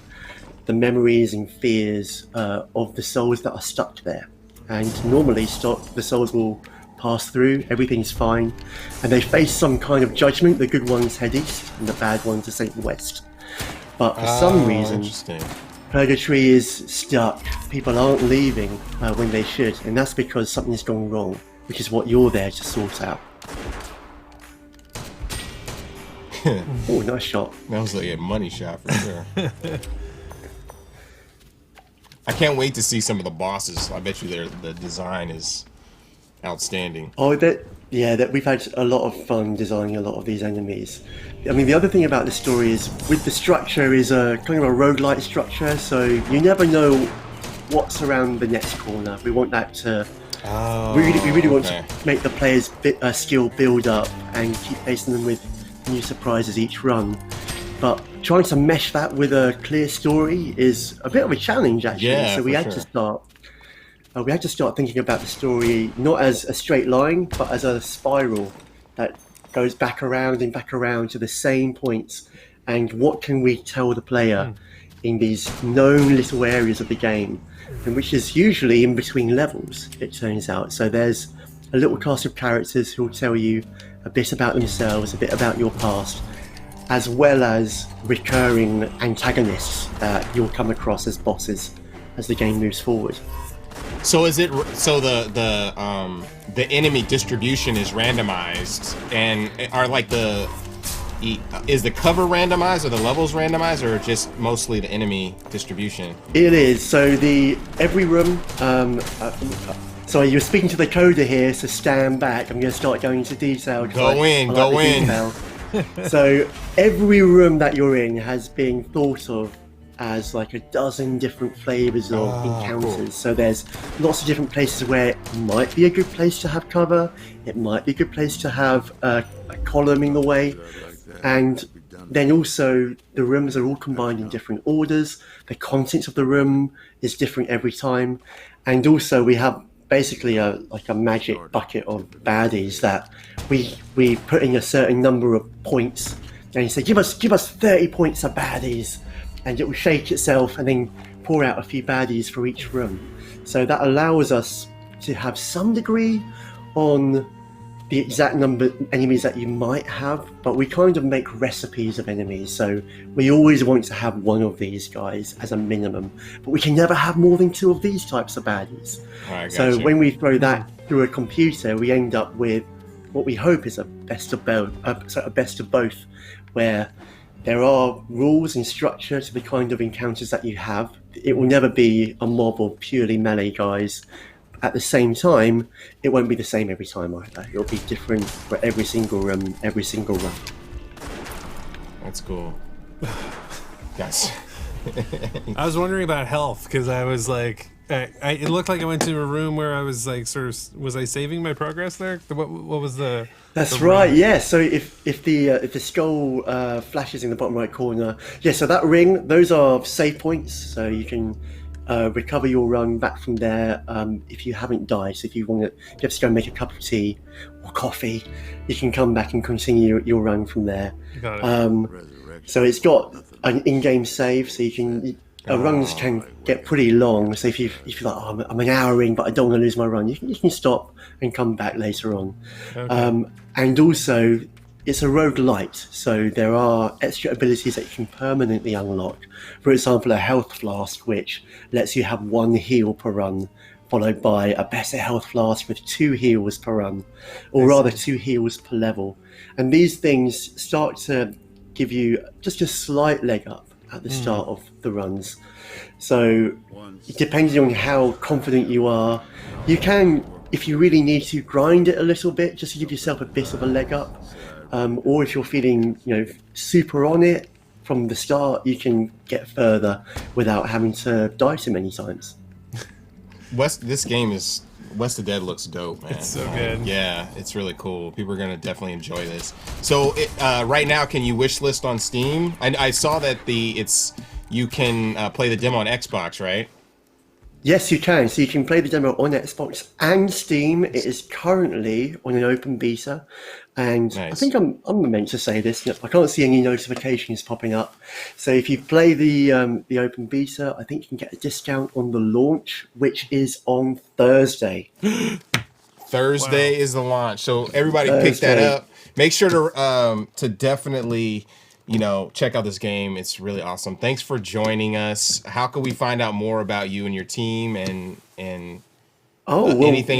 the memories and fears of the souls that are stuck there. And normally, the souls will pass through. Everything's fine, and they face some kind of judgment. The good ones head east, and the bad ones are sent west. But for some reason, Purgatory is stuck. People aren't leaving when they should, and that's because something's gone wrong, which is what you're there to sort out. Oh, nice shot. That was like a money shot for sure. I can't wait to see some of the bosses. I bet you the design is outstanding. Oh, we've had a lot of fun designing a lot of these enemies. I mean, the other thing about the story is, with the structure, is a kind of a roguelite structure, so you never know what's around the next corner. We want that to... we really want to make the players' skill build up and keep facing them with new surprises each run. But trying to mesh that with a clear story is a bit of a challenge, actually. Yeah, so we had to start thinking about the story not as a straight line, but as a spiral that goes back around and back around to the same points. And what can we tell the player in these known little areas of the game, and which is usually in between levels, it turns out. So there's a little cast of characters who will tell you a bit about themselves, a bit about your past, as well as recurring antagonists that you'll come across as bosses as the game moves forward. So the enemy distribution is randomized, and are like is the cover randomized, or the levels randomized, or just mostly the enemy distribution? It is. So every room. Sorry, you're speaking to the coder here, so stand back. I'm going to start going into detail. Go in. So every room that you're in has been thought of as like a dozen different flavors of encounters. Cool. So there's lots of different places where it might be a good place to have cover. It might be a good place to have a column in the way. And then also the rooms are all combined in different orders. The contents of the room is different every time. And also we have basically a magic bucket of baddies that we put in a certain number of points. And you say, give us 30 points of baddies. And it will shake itself and then pour out a few baddies for each room. So that allows us to have some degree on the exact number of enemies that you might have, but we kind of make recipes of enemies. So we always want to have one of these guys as a minimum, but we can never have more than 2 of these types of baddies. So when we throw that through a computer, we end up with what we hope is a best of both, where there are rules and structure to the kind of encounters that you have. It will never be a mob of purely melee guys. At the same time, it won't be the same every time either. It'll be different for every single room, every single run. That's cool. Yes. I was wondering about health, because I was like, it looked like I went to a room where I was like, was I saving my progress there? What was the... That's right, yeah. So if the skull flashes in the bottom right corner, yeah, so that ring, those are save points, so you can recover your run back from there if you haven't died. So if you have to go and make a cup of tea or coffee, you can come back and continue your run from there. Got it. So it's got an in-game save, so you can... runs can get pretty long, so if you're like, I'm an hour in, but I don't want to lose my run, you can stop and come back later on. Okay. And also, it's a roguelite, so there are extra abilities that you can permanently unlock. For example, a health flask, which lets you have 1 heal per run, followed by a better health flask with 2 heals per run, or rather 2 heals per level. And these things start to give you just a slight leg up at the start of the runs. So depending on how confident you are, you can, if you really need to, grind it a little bit just to give yourself a bit of a leg up. Or if you're feeling, super on it from the start, you can get further without having to die too many times. This game is West of Dead looks dope, man. It's so good. Yeah, it's really cool. People are gonna definitely enjoy this. So right now, can you wish list on Steam? I saw that you can play the demo on Xbox, right? Yes, you can. So you can play the demo on Xbox and Steam. It is currently on an open beta, and Nice. I think I'm meant to say this. I can't see any notifications popping up. So if you play the open beta, I think you can get a discount on the launch, which is on Thursday. Thursday is the launch, so everybody pick that Thursday. up. Make sure to definitely check out this game. It's really awesome. Thanks for joining us. How can we find out more about you and your team and anything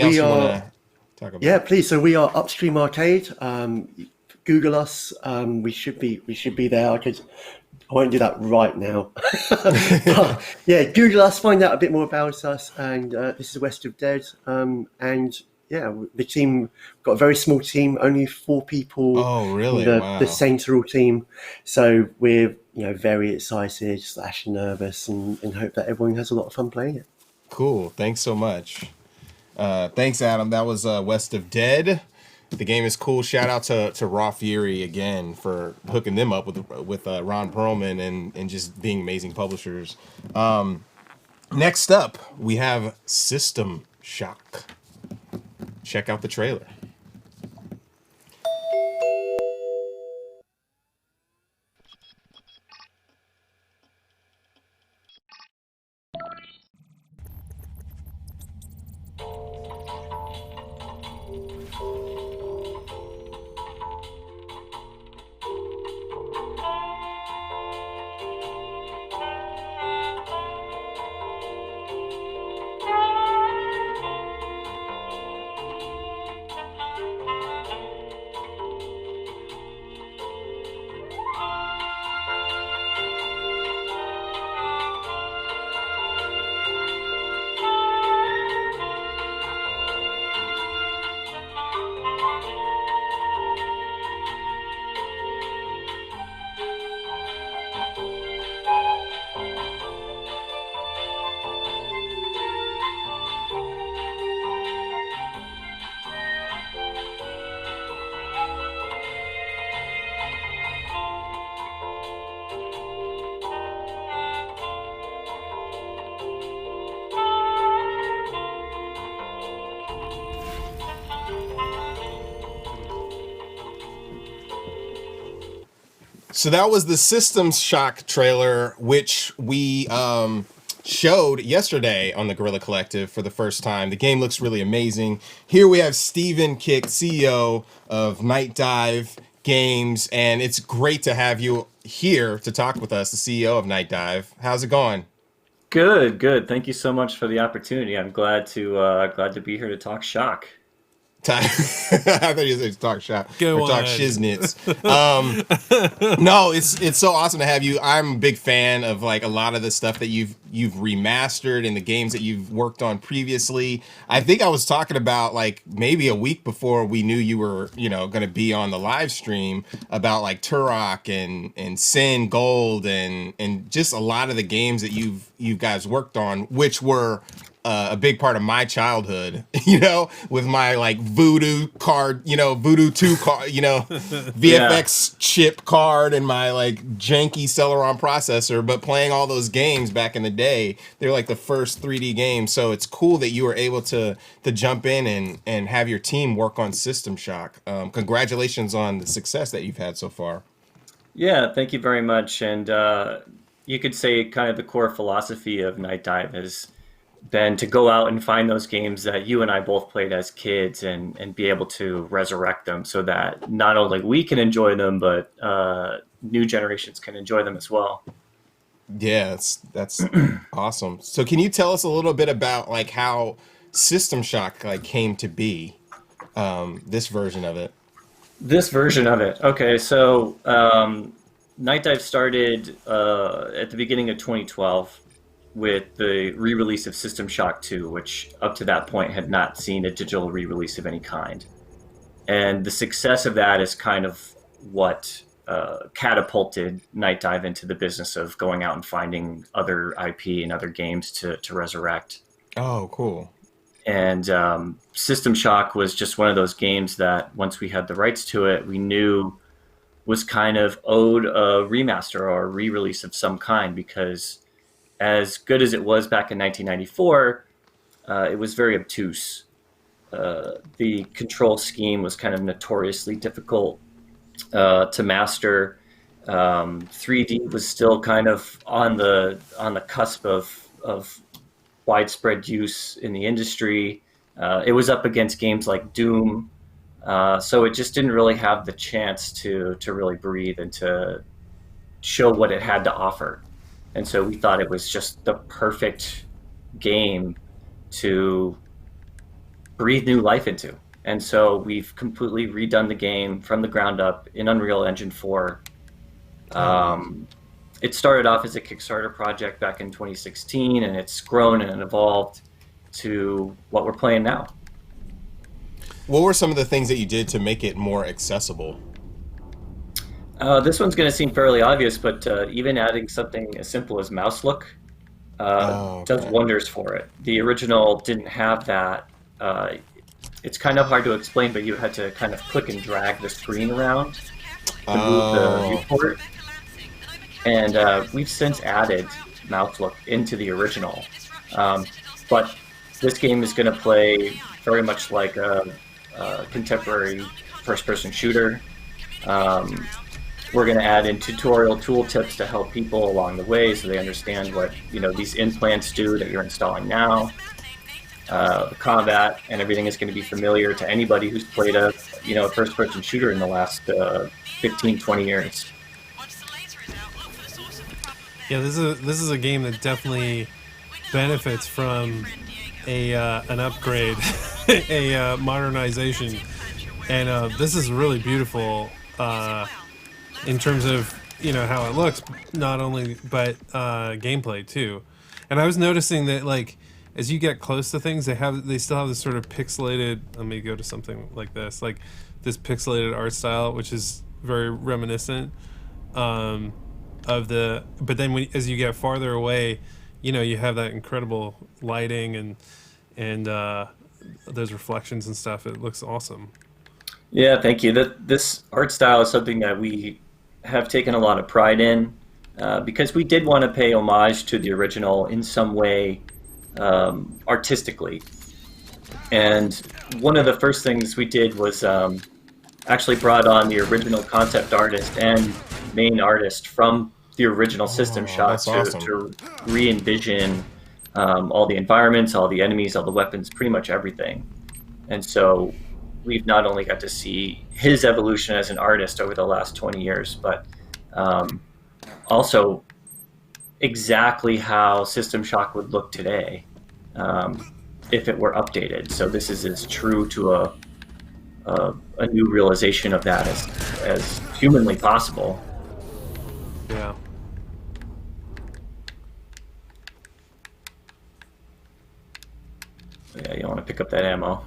else you want to talk about? Yeah, please. So we are Upstream Arcade. Google us. We should be there. I won't do that right now. But, yeah, Google us. Find out a bit more about us. And this is West of Dead. And yeah, the team got a very small team, only 4 people. Oh, really? Wow. The central team. So we're very excited / nervous and hope that everyone has a lot of fun playing it. Cool. Thanks so much. Thanks, Adam. That was West of Dead. The game is cool. Shout out to Raw Fury again for hooking them up with Ron Perlman and just being amazing publishers. Next up, we have System Shock. Check out the trailer. So that was the System Shock trailer, which we showed yesterday on the Guerrilla Collective for the first time. The game looks really amazing. Here we have Stephen Kick, CEO of Night Dive Games, and it's great to have you here to talk with us, the CEO of Night Dive. How's it going? Good, good. Thank you so much for the opportunity. I'm glad to be here to talk Shock. I thought you said talk shop or talk ahead. shiznits. No, it's so awesome to have you. I'm a big fan of like a lot of the stuff that you've remastered and the games that you've worked on previously. I think I was talking about like maybe a week before we knew you were going to be on the live stream about like Turok and Sin Gold and just a lot of the games that you guys worked on, which were a big part of my childhood, with my like Voodoo card, Voodoo 2 card, VFX chip card and my like janky Celeron processor, but playing all those games back in the day, they're like the first 3D games. So it's cool that you were able to jump in and have your team work on System Shock. Congratulations on the success that you've had so far. Yeah, thank you very much. And you could say kind of the core philosophy of Night Dive is than to go out and find those games that you and I both played as kids and be able to resurrect them so that not only we can enjoy them, but new generations can enjoy them as well. Yeah, that's awesome. So can you tell us a little bit about like how System Shock like came to be, this version of it? This version of it. Okay, so Night Dive started at the beginning of 2012 with the re-release of System Shock 2, which up to that point had not seen a digital re-release of any kind. And the success of that is kind of what catapulted Night Dive into the business of going out and finding other IP and other games to resurrect. Oh, cool. And System Shock was just one of those games that once we had the rights to it, we knew was kind of owed a remaster or a re-release of some kind, because as good as it was back in 1994, it was very obtuse. The control scheme was kind of notoriously difficult to master. 3D was still kind of on the cusp of widespread use in the industry. It was up against games like Doom, so it just didn't really have the chance to really breathe and to show what it had to offer. And so we thought it was just the perfect game to breathe new life into. And so we've completely redone the game from the ground up in Unreal Engine 4. It started off as a Kickstarter project back in 2016, and it's grown and evolved to what we're playing now. What were some of the things that you did to make it more accessible? This one's going to seem fairly obvious, but even adding something as simple as mouse look does wonders for it. The original didn't have that. It's kind of hard to explain, but you had to kind of click and drag the screen around to move the viewport. And we've since added mouse look into the original. But this game is going to play very much like a contemporary first-person shooter. We're going to add in tutorial tooltips to help people along the way so they understand what these implants do that you're installing now. The combat and everything is going to be familiar to anybody who's played a first-person shooter in the last 15, 20 years. Yeah, this is a game that definitely benefits from an upgrade, a modernization, and this is really beautiful in terms of how it looks, not only but gameplay too. And I was noticing that like as you get close to things, they still have this sort of pixelated. Let me go to something like this pixelated art style, which is very reminiscent of the. But then as you get farther away, you have that incredible lighting and those reflections and stuff. It looks awesome. Yeah, thank you. This art style is something that we have taken a lot of pride in because we did want to pay homage to the original in some way artistically. And one of the first things we did was actually brought on the original concept artist and main artist from the original System Shock to re-envision all the environments, all the enemies, all the weapons, pretty much everything. And so we've not only got to see his evolution as an artist over the last 20 years, but also exactly how System Shock would look today if it were updated. So this is as true to a new realization of that as humanly possible. Yeah. Yeah, you want to pick up that ammo.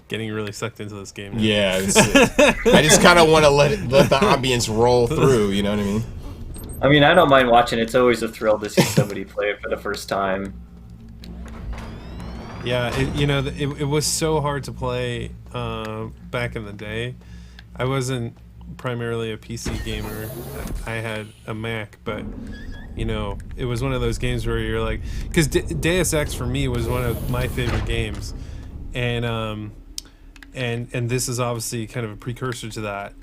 Getting really sucked into this game now. Yeah, I just kind of want to let the ambience roll through. You know what I mean? I mean, I don't mind watching. It's always a thrill to see somebody play it for the first time. Yeah, it was so hard to play back in the day. I wasn't primarily a PC gamer. I had a Mac, but it was one of those games where you're like, because Deus Ex for me was one of my favorite games, and this is obviously kind of a precursor to that.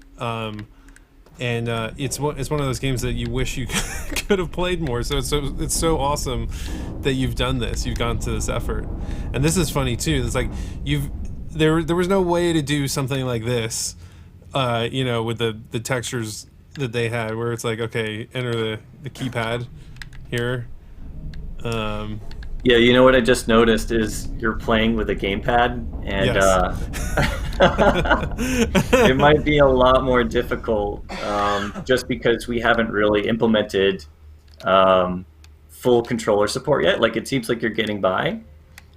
and it's one of those games that you wish you could have played more. So it's so awesome that you've done this. You've gone to this effort, and this is funny too. It's like there was no way to do something like this, with the textures that they had, where it's like, okay, enter the keypad here. Yeah, you know what I just noticed is you're playing with a gamepad, and it might be a lot more difficult just because we haven't really implemented full controller support yet. Like, it seems like you're getting by.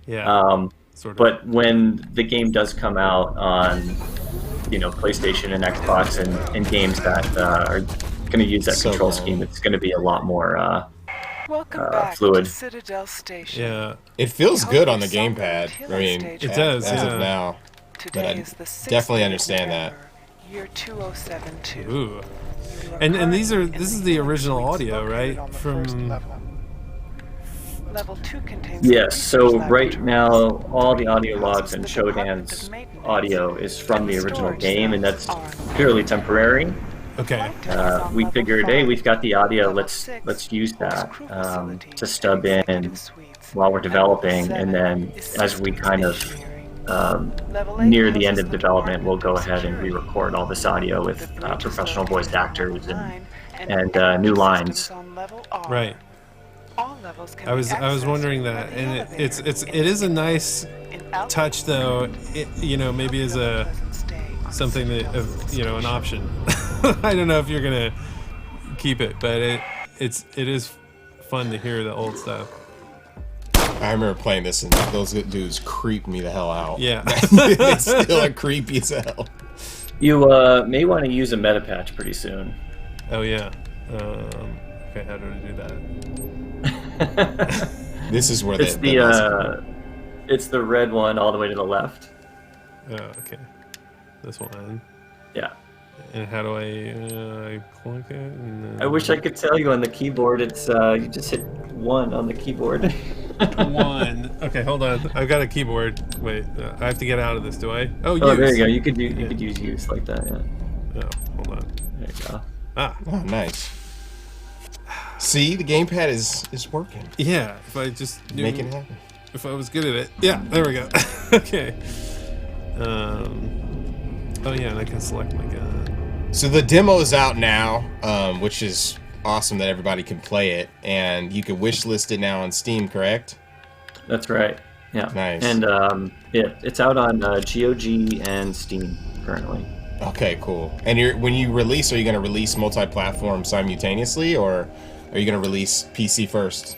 Yeah. Sort of. But when the game does come out on, PlayStation and Xbox and games that are going to use that control scheme, it's going to be a lot more fluid. Citadel Station. Yeah. It feels good on the gamepad. I mean, it does. As of now. But I definitely understand that. Year 2072. Ooh. And this is the original audio, right? From Level 2 contains Yes, so right now all the audio logs and Shodan's audio is from the original game, and that's purely temporary. Okay. We figured, hey, we've got the audio, let's use that to stub in while we're developing, and then as we kind of near the end of development, we'll go ahead and re-record all this audio with professional voice actors and new lines. Right. I was wondering that, and it is a nice touch, though. Maybe as something that an option. I don't know if you're gonna keep it, but it is fun to hear the old stuff. I remember playing this, and those dudes creeped me the hell out. Yeah. It's still creepy as hell. You may want to use a meta patch pretty soon. Oh yeah. Okay, how do I do that? This is where it's it's the red one all the way to the left. Oh, okay. This one. Yeah. And how do I click it? And I wish I could tell you on the keyboard. It's you just hit 1 on the keyboard. 1. Okay, hold on. I've got a keyboard. Wait, I have to get out of this. Do I? Oh, use. There you go. You could use use like that. Yeah. Oh, hold on. There you go. Oh, nice. See, the gamepad is working. Yeah, if I just knew, make it happen. If I was good at it. Yeah, there we go. Okay. Oh yeah, and I can select my gun. So the demo is out now, which is awesome that everybody can play it, and you can wishlist it now on Steam, correct? That's right. Yeah. Nice. And it's out on GOG and Steam currently. Okay, cool. And when you release, are you going to release multi-platform simultaneously, or are you going to release PC first?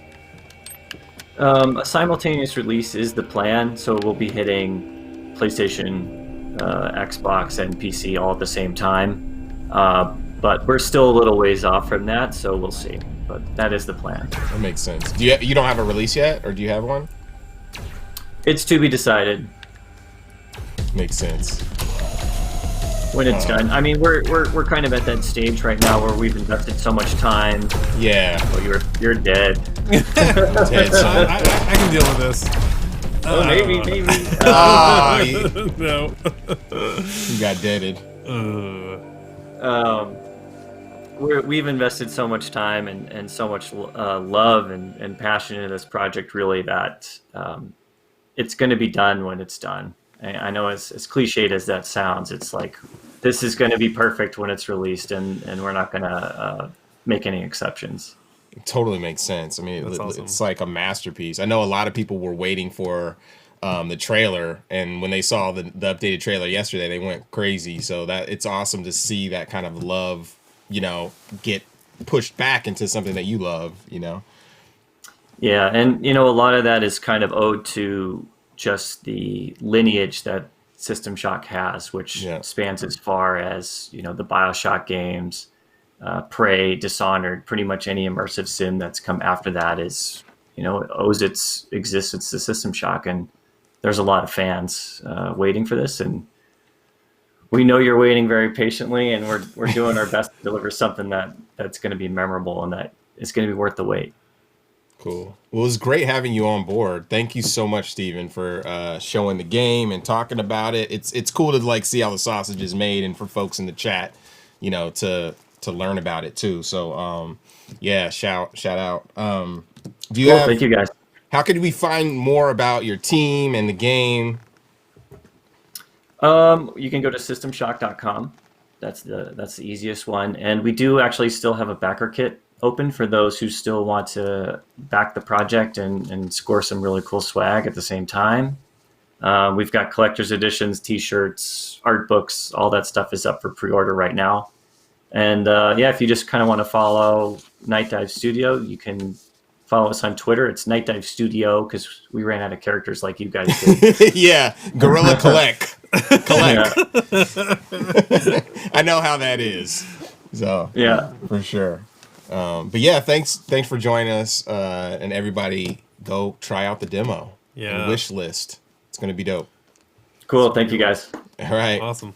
A simultaneous release is the plan, so we'll be hitting PlayStation, Xbox, and PC all at the same time. But we're still a little ways off from that, so we'll see. But that is the plan. That makes sense. You don't have a release yet, or do you have one? It's to be decided. Makes sense. When it's done. I mean, we're kind of at that stage right now where we've invested so much time. Yeah. Well, you're dead. Dead, son. I can deal with this. Oh, maybe. No. You got deaded. We've invested so much time and so much love and passion into this project, really, that it's going to be done when it's done. I know as cliched as that sounds, it's like this is going to be perfect when it's released, and we're not going to make any exceptions. It totally makes sense. I mean, awesome. It's like a masterpiece. I know a lot of people were waiting for the trailer, and when they saw the updated trailer yesterday, they went crazy. So that it's awesome to see that kind of love, get pushed back into something that you love, Yeah, and a lot of that is kind of owed to just the lineage that System Shock has, which spans as far as the BioShock games, Prey, Dishonored. Pretty much any immersive sim that's come after that is owes its existence to System Shock, and there's a lot of fans waiting for this, and we know you're waiting very patiently, and we're doing our best to deliver something that's going to be memorable and that is going to be worth the wait. Cool. Well, it was great having you on board. Thank you so much, Steven, for showing the game and talking about it. It's cool to see how the sausage is made, and for folks in the chat, to to learn about it too. So yeah, shout out. Do you Cool, have? thank you guys. How could we find more about your team and the game? You can go to systemshock.com. That's the easiest one. And we do actually still have a backer kit open for those who still want to back the project and score some really cool swag at the same time. We've got collector's editions, t-shirts, art books, all that stuff is up for pre-order right now. And yeah, if you just kind of want to follow Night Dive Studio, you can follow us on Twitter. It's Night Dive Studio because we ran out of characters like you guys did. Yeah, Guerrilla Collect. I know how that is. So yeah, for sure. But yeah, thanks for joining us, and everybody go try out the demo. Yeah, and wish list. It's gonna be dope. Cool. Thank you guys. All right. Awesome.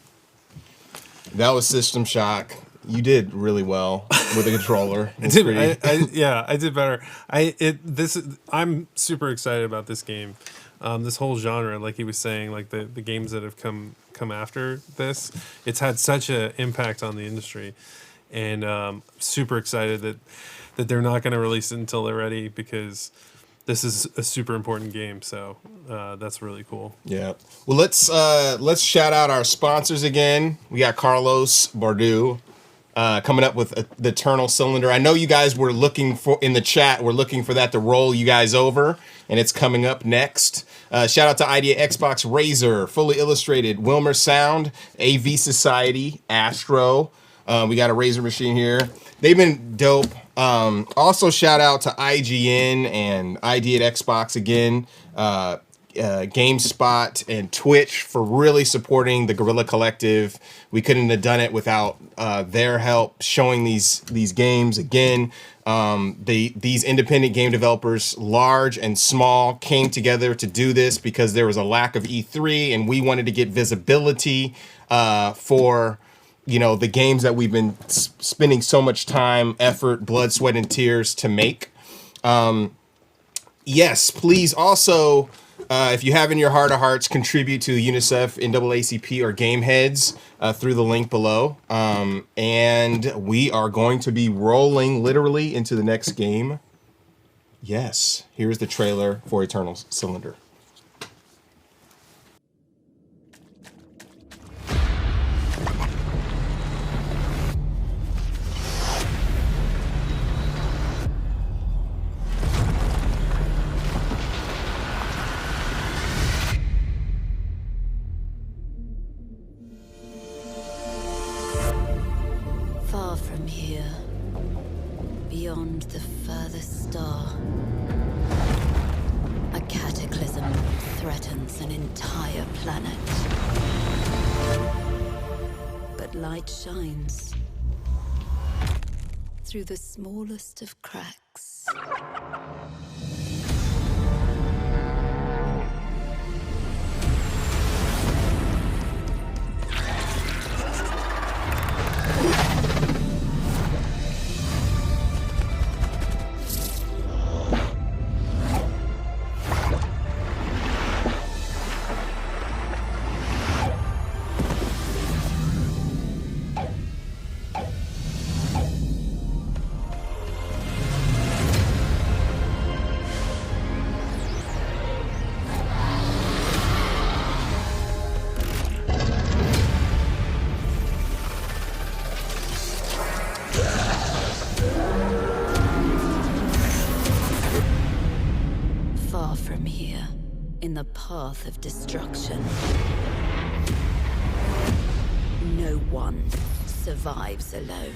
That was System Shock. You did really well with the controller. I did better. I'm super excited about this game. This whole genre, like he was saying, like the games that have come after this, it's had such an impact on the industry, and super excited that they're not going to release it until they're ready, because this is a super important game. So that's really cool. Yeah. Well, let's shout out our sponsors again. We got Carlos Bordeaux coming up with the Eternal Cylinder. I know you guys were looking for in the chat. We're looking for that to roll you guys over, and it's coming up next. Shout out to Idea Xbox, Razer, Fully Illustrated, Wilmer Sound, AV Society, Astro. We got a Razer machine here. They've been dope. Also, shout out to IGN and ID at Xbox again, GameSpot and Twitch for really supporting the Guerrilla Collective. We couldn't have done it without their help showing these games again. These independent game developers, large and small, came together to do this because there was a lack of E3, and we wanted to get visibility for the games that we've been spending so much time, effort, blood, sweat, and tears to make. Yes, please also, if you have in your heart of hearts, contribute to UNICEF, NAACP, or Gameheads through the link below. And we are going to be rolling literally into the next game. Yes, here's the trailer for Eternal Cylinder. Far from here, beyond the furthest star, a cataclysm threatens an entire planet. But light shines through the smallest of cracks. Far from here, in the path of destruction, no one survives alone.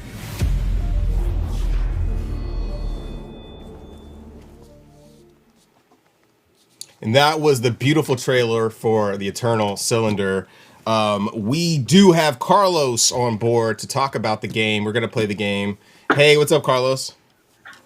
And that was the beautiful trailer for the Eternal Cylinder. We do have Carlos on board to talk about the game. We're going to play the game. Hey, what's up, Carlos?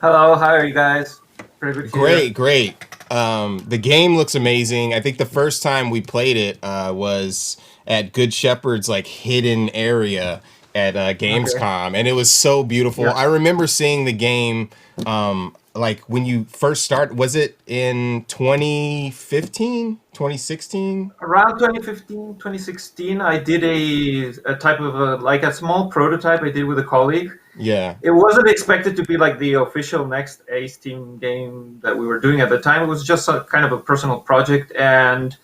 Hello, how are you guys? Pretty good. Great. The game looks amazing. I think the first time we played it was at Good Shepherd's hidden area at Gamescom, and it was so beautiful. Yeah. I remember seeing the game when you first started. Was it in 2015, 2016? Around 2015, 2016, I did a type of a small prototype I did with a colleague, Yeah. It wasn't expected to be like the official next Ace Team game that we were doing at the time. It was just a kind of a personal project, and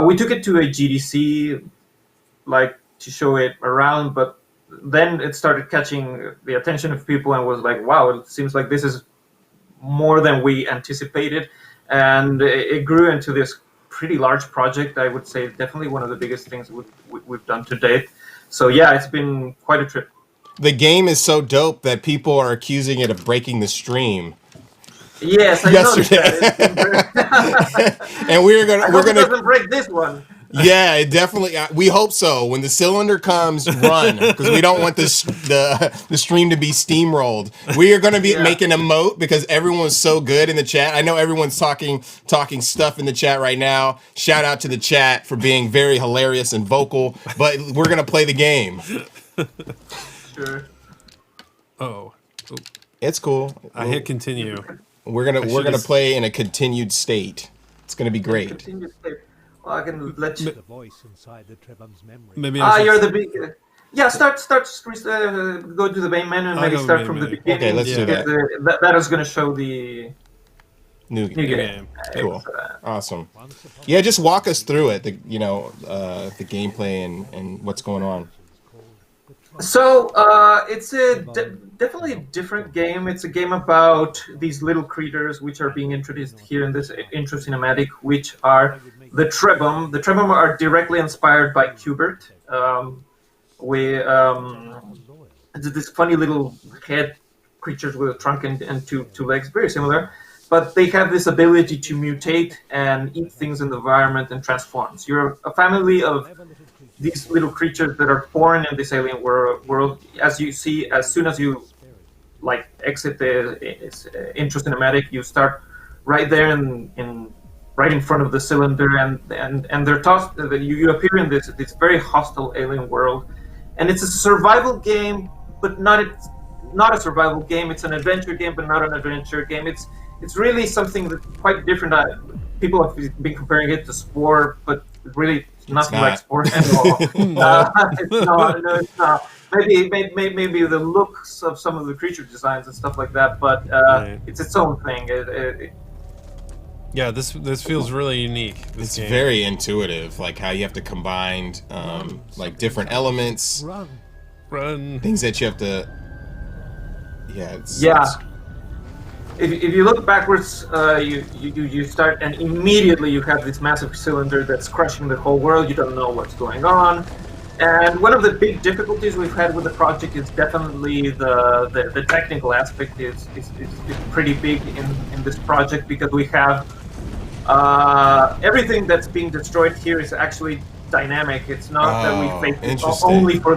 we took it to a GDC, like to show it around. But then it started catching the attention of people, and was like, wow, it seems like this is more than we anticipated, and it grew into this pretty large project. I would say definitely one of the biggest things we've done to date. So yeah, it's been quite a trip. The game is so dope that people are accusing it of breaking the stream. Yes, I yesterday. And we're gonna it doesn't break this one. Yeah, it definitely. We hope so. When the cylinder comes, run, because we don't want the stream to be steamrolled. We are going to be making a moat because everyone's so good in the chat. I know everyone's talking stuff in the chat right now. Shout out to the chat for being very hilarious and vocal. But we're going to play the game. Sure. Oh. It's cool. I hit continue. We're gonna play in a continued state. It's gonna be great. Continued state. Well, I can let you. The voice inside the Trebum's memory. Maybe you're the big. Yeah, start. Go to the main menu and maybe start from the beginning. Okay, let's do that. That is going to show the new game. Cool, Excellent. Awesome. Yeah, just walk us through it. The gameplay and what's going on. So it's definitely a different game. It's a game about these little creatures which are being introduced here in this intro cinematic, which are the Trebum. The Trebum are directly inspired by Qbert. It's this funny little head creatures with a trunk and two legs, very similar. But they have this ability to mutate and eat things in the environment and transform. So you're a family of these little creatures that are born in this alien world. As you see, as soon as you exit the intro cinematic, you start right there right in front of the cylinder, and they're tossed. You appear in this very hostile alien world, and it's a survival game, but not a survival game. It's an adventure game, but not an adventure game. It's really something that's quite different. People have been comparing it to Spore, but really nothing like Spore at all. It's not. Maybe the looks of some of the creature designs and stuff like that, but it's its own thing. Yeah, this feels really unique. It's very intuitive, like how you have to combine like different elements, run things that you have to. Yeah. If you look backwards, you start and immediately you have this massive cylinder that's crushing the whole world. You don't know what's going on. And one of the big difficulties we've had with the project is definitely the technical aspect is pretty big in this project, because we have everything that's being destroyed here is actually dynamic. It's not that we faked it only for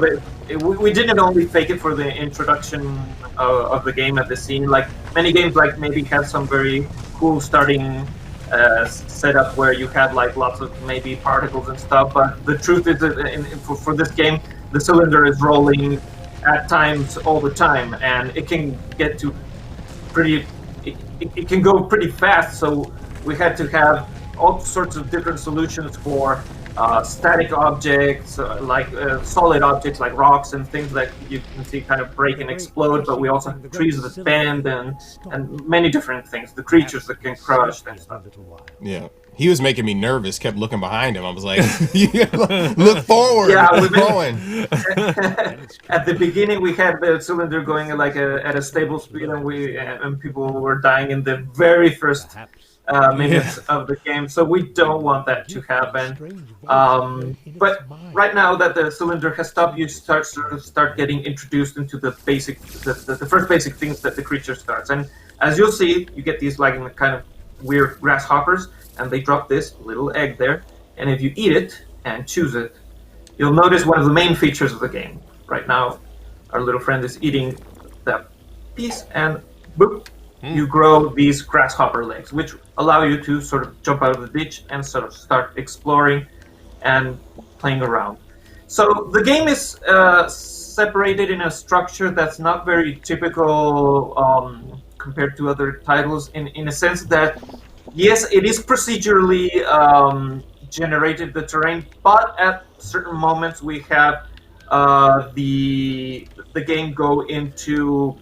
we didn't only fake it for the introduction of the game at the scene. Like many games, like maybe have some very cool starting setup where you had like lots of maybe particles and stuff. But the truth is that for this game, the cylinder is rolling at times all the time, and it can get to it can go pretty fast. So we had to have all sorts of different solutions for static objects, like solid objects like rocks and things that you can see kind of break and explode, but we also have trees that bend and many different things, the creatures that can crush and stuff. Yeah. He was making me nervous, kept looking behind him. I was like, look forward. Yeah, we've been going. At the beginning, we had the cylinder going like at a stable speed, and people were dying in the very first minutes of the game, so we don't want that to happen. But right now that the cylinder has stopped, you start getting introduced into the first basic things that the creature starts. And as you'll see, you get these like kind of weird grasshoppers, and they drop this little egg there. And if you eat it and choose it, you'll notice one of the main features of the game. Right now, our little friend is eating that piece, and boop. You grow these grasshopper legs, which allow you to sort of jump out of the ditch and sort of start exploring and playing around. So the game is separated in a structure that's not very typical compared to other titles, in a sense that, yes, it is procedurally generated, the terrain, but at certain moments we have the the game go into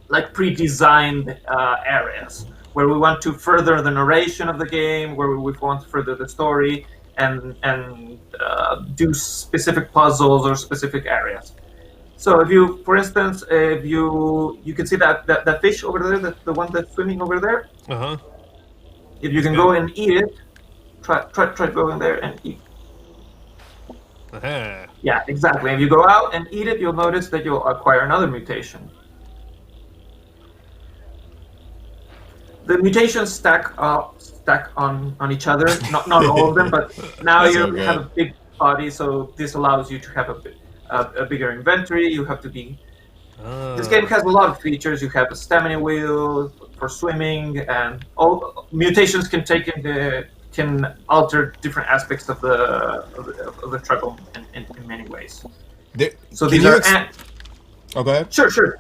like pre-designed areas where we want to further the narration of the game, where we want to further the story, and do specific puzzles or specific areas. So if you, for instance, if you can see that fish over there, the one that's swimming over there. If you can go and eat it, try going there and eat. Yeah, exactly. If you go out and eat it, you'll notice that you'll acquire another mutation. The mutations stack on each other. Not all of them, but now you have a big body, so this allows you to have a bigger inventory. You have to be. This game has a lot of features. You have a stamina wheel for swimming, and all mutations can alter different aspects of the treble in many ways. So these are. Oh, go ahead. Sure.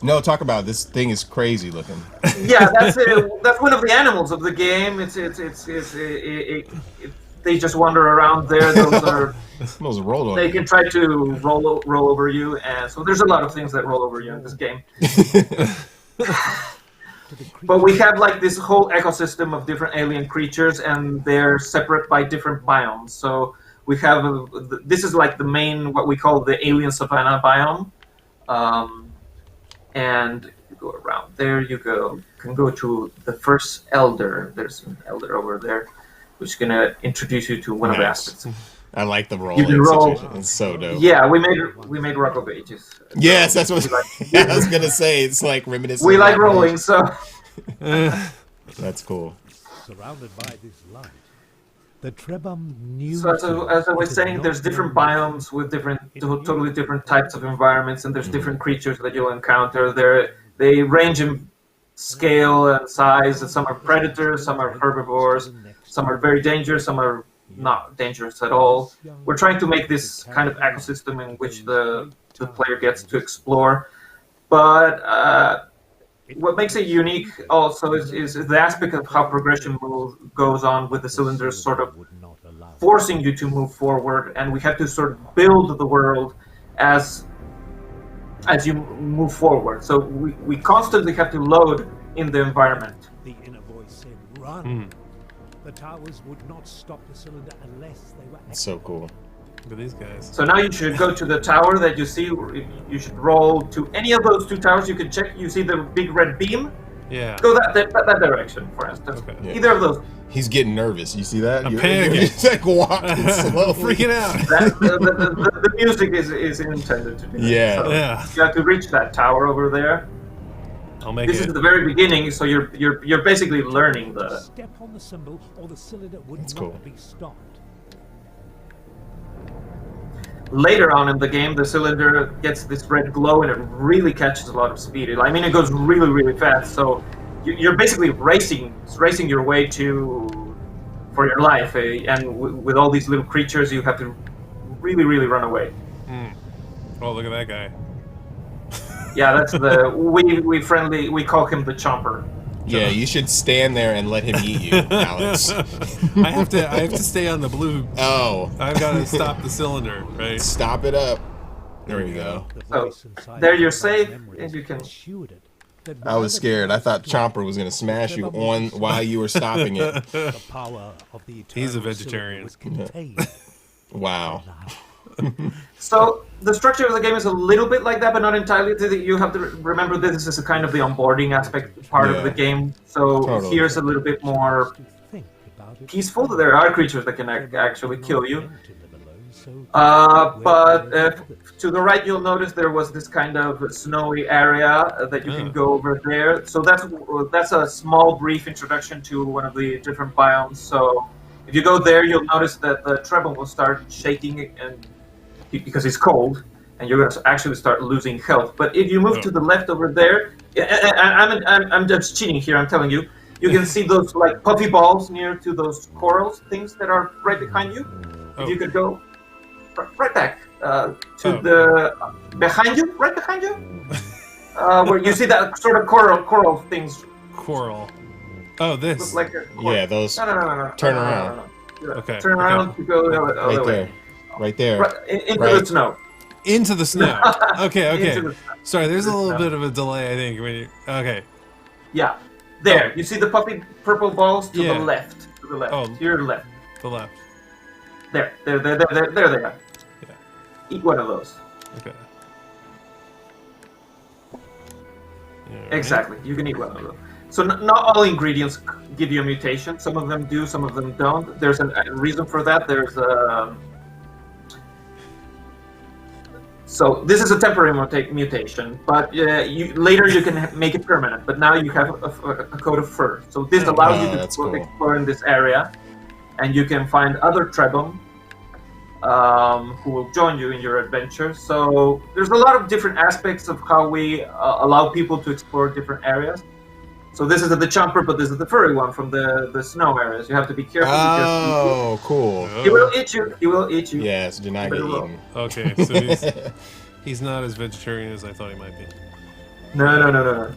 No, talk about it. This thing is crazy looking. Yeah, that's one of the animals of the game. They just wander around there. Those are. They can try to roll over you, and so there's a lot of things that roll over you in this game. But we have like this whole ecosystem of different alien creatures, and they're separate by different biomes. So we have this is like the main, what we call the alien savanna biome, and you go around there. You can go to the first elder. There's an elder over there, which is gonna introduce you to one of the aspects. I like the roll. You can roll. It's so dope. Yeah, we made Rock of Ages. Yes, that's what I was gonna say. It's like reminiscent. We like rolling, so that's cool. Surrounded by this light, the Trebhum knew. So as I was saying, there's different biomes with totally different types of environments, and there's different creatures that you'll encounter. They range in scale and size. And some are predators, some are herbivores, some are very dangerous, some are not dangerous at all. We're trying to make this kind of ecosystem in which the player gets to explore. But what makes it unique also is the aspect of how progression goes on with the cylinders sort of forcing you to move forward, and we have to sort of build the world as you move forward. So we constantly have to load in the environment. The inner voice said, "Run." The towers would not stop the cylinder unless they were. So cool. Look at these guys. So now you should go to the tower that you see. You should roll to any of those two towers. You can check. You see the big red beam? Yeah. Go that direction, for instance. Okay. Yeah. Either of those. He's getting nervous. You see that? I'm panicking. He's like walking slowly. Freaking out. The music is intended to be. Yeah. So Yeah. You have to reach that tower over there. I'll make This it. is the very beginning, so you're basically learning the. Step on the symbol, or the cylinder would That's not cool. be stopped. Later on in the game, the cylinder gets this red glow, and it really catches a lot of speed. I mean, it goes really, really fast. So you're basically racing your way for your life, and with all these little creatures, you have to really, really run away. Oh, look at that guy. Yeah, that's we call him the Chomper. Yeah, you should stand there and let him eat you, Alex. I have to stay on the blue. Oh. I've got to stop the cylinder, right? Stop it up. There we go. So there you're safe, and you can. I was scared. I thought Chomper was going to smash you on while you were stopping it. The power of the He's a eternal vegetarian. cylinder was contained. Wow. So the structure of the game is a little bit like that, but not entirely. You have to remember this is a kind of the onboarding aspect part of the game. So Totally. here's a little bit more peaceful. There are creatures that can actually kill you. But to the right, you'll notice there was this kind of snowy area that you can go over there. So that's a small, brief introduction to one of the different biomes. So if you go there, you'll notice that the treble will start shaking and because it's cold, and you're going to actually start losing health. But if you move to the left over there, I'm just cheating here. I'm telling you, you can see those like puffy balls near to those corals things that are right behind you. If you could go right back to the behind you, right behind you, where you see that sort of coral things. Coral. Oh, this. Looks like a coral. Yeah, those. No. Turn around. No. Okay. Turn around to go the other Right way. there. Right there. Right, into Right. the snow. Into the snow. Okay. Into the snow. Sorry, there's a The little snow. bit of a delay, I think. When you, okay. Yeah. There. You see the puffy purple balls to Yeah. the left. To the left. Oh. To your left. The left. There they are. Yeah. Eat one of those. Okay. Exactly. You can eat one of those. So not all ingredients give you a mutation. Some of them do, some of them don't. There's a reason for that. There's so this is a temporary mutation, but later you can make it permanent. But now you have a coat of fur. So this allows you to explore in this area, and you can find other Trebum who will join you in your adventure. So there's a lot of different aspects of how we allow people to explore different areas. So this is the chomper, but this is the furry one from the snow areas. You have to be careful. Oh, cool. He will eat you. He will eat you. Yes, do not get eaten. Okay, so he's not as vegetarian as I thought he might be. No.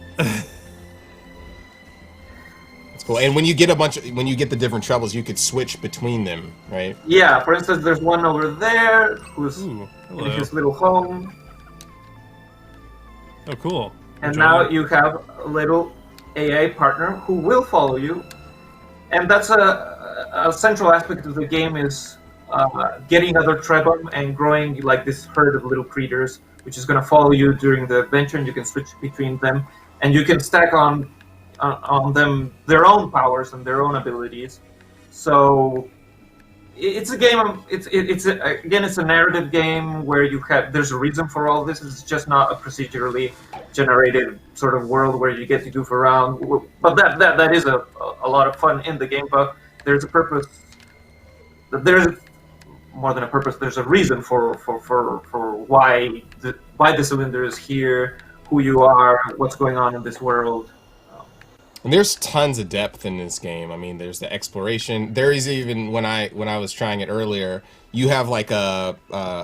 That's cool. And when you get when you get the different troubles, you could switch between them, right? Yeah. For instance, there's one over there who's in his little home. Oh, cool. And now you have a little AA partner who will follow you, and that's a central aspect of the game is getting other Trebum and growing like this herd of little creatures, which is going to follow you during the adventure, and you can switch between them, and you can stack on them their own powers and their own abilities. So it's a game of it's a narrative game where there's a reason for all this. It's just not a procedurally generated sort of world where you get to goof around. But that is a lot of fun in the game. But there's a purpose. There's more than a purpose. There's a reason for why the cylinder is here, who you are, what's going on in this world. And there's tons of depth in this game. I mean, there's the exploration. There is even when I was trying it earlier, you have like a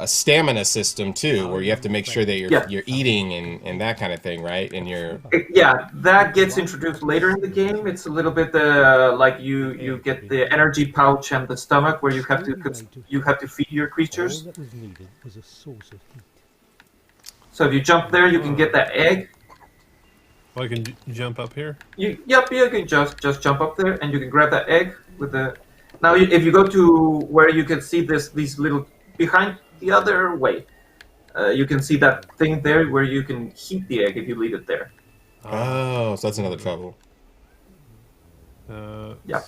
stamina system too, where you have to make sure that you're eating and that kind of thing, right? And that gets introduced later in the game. It's a little bit like you get the energy pouch and the stomach where you have to feed your creatures. So if you jump there, you can get that egg. Oh, I can jump up here? You can just jump up there, and you can grab that egg with the. Now, if you go to where you can see these little behind the other way, you can see that thing there where you can heat the egg if you leave it there. Oh, so that's another trouble. Yeah.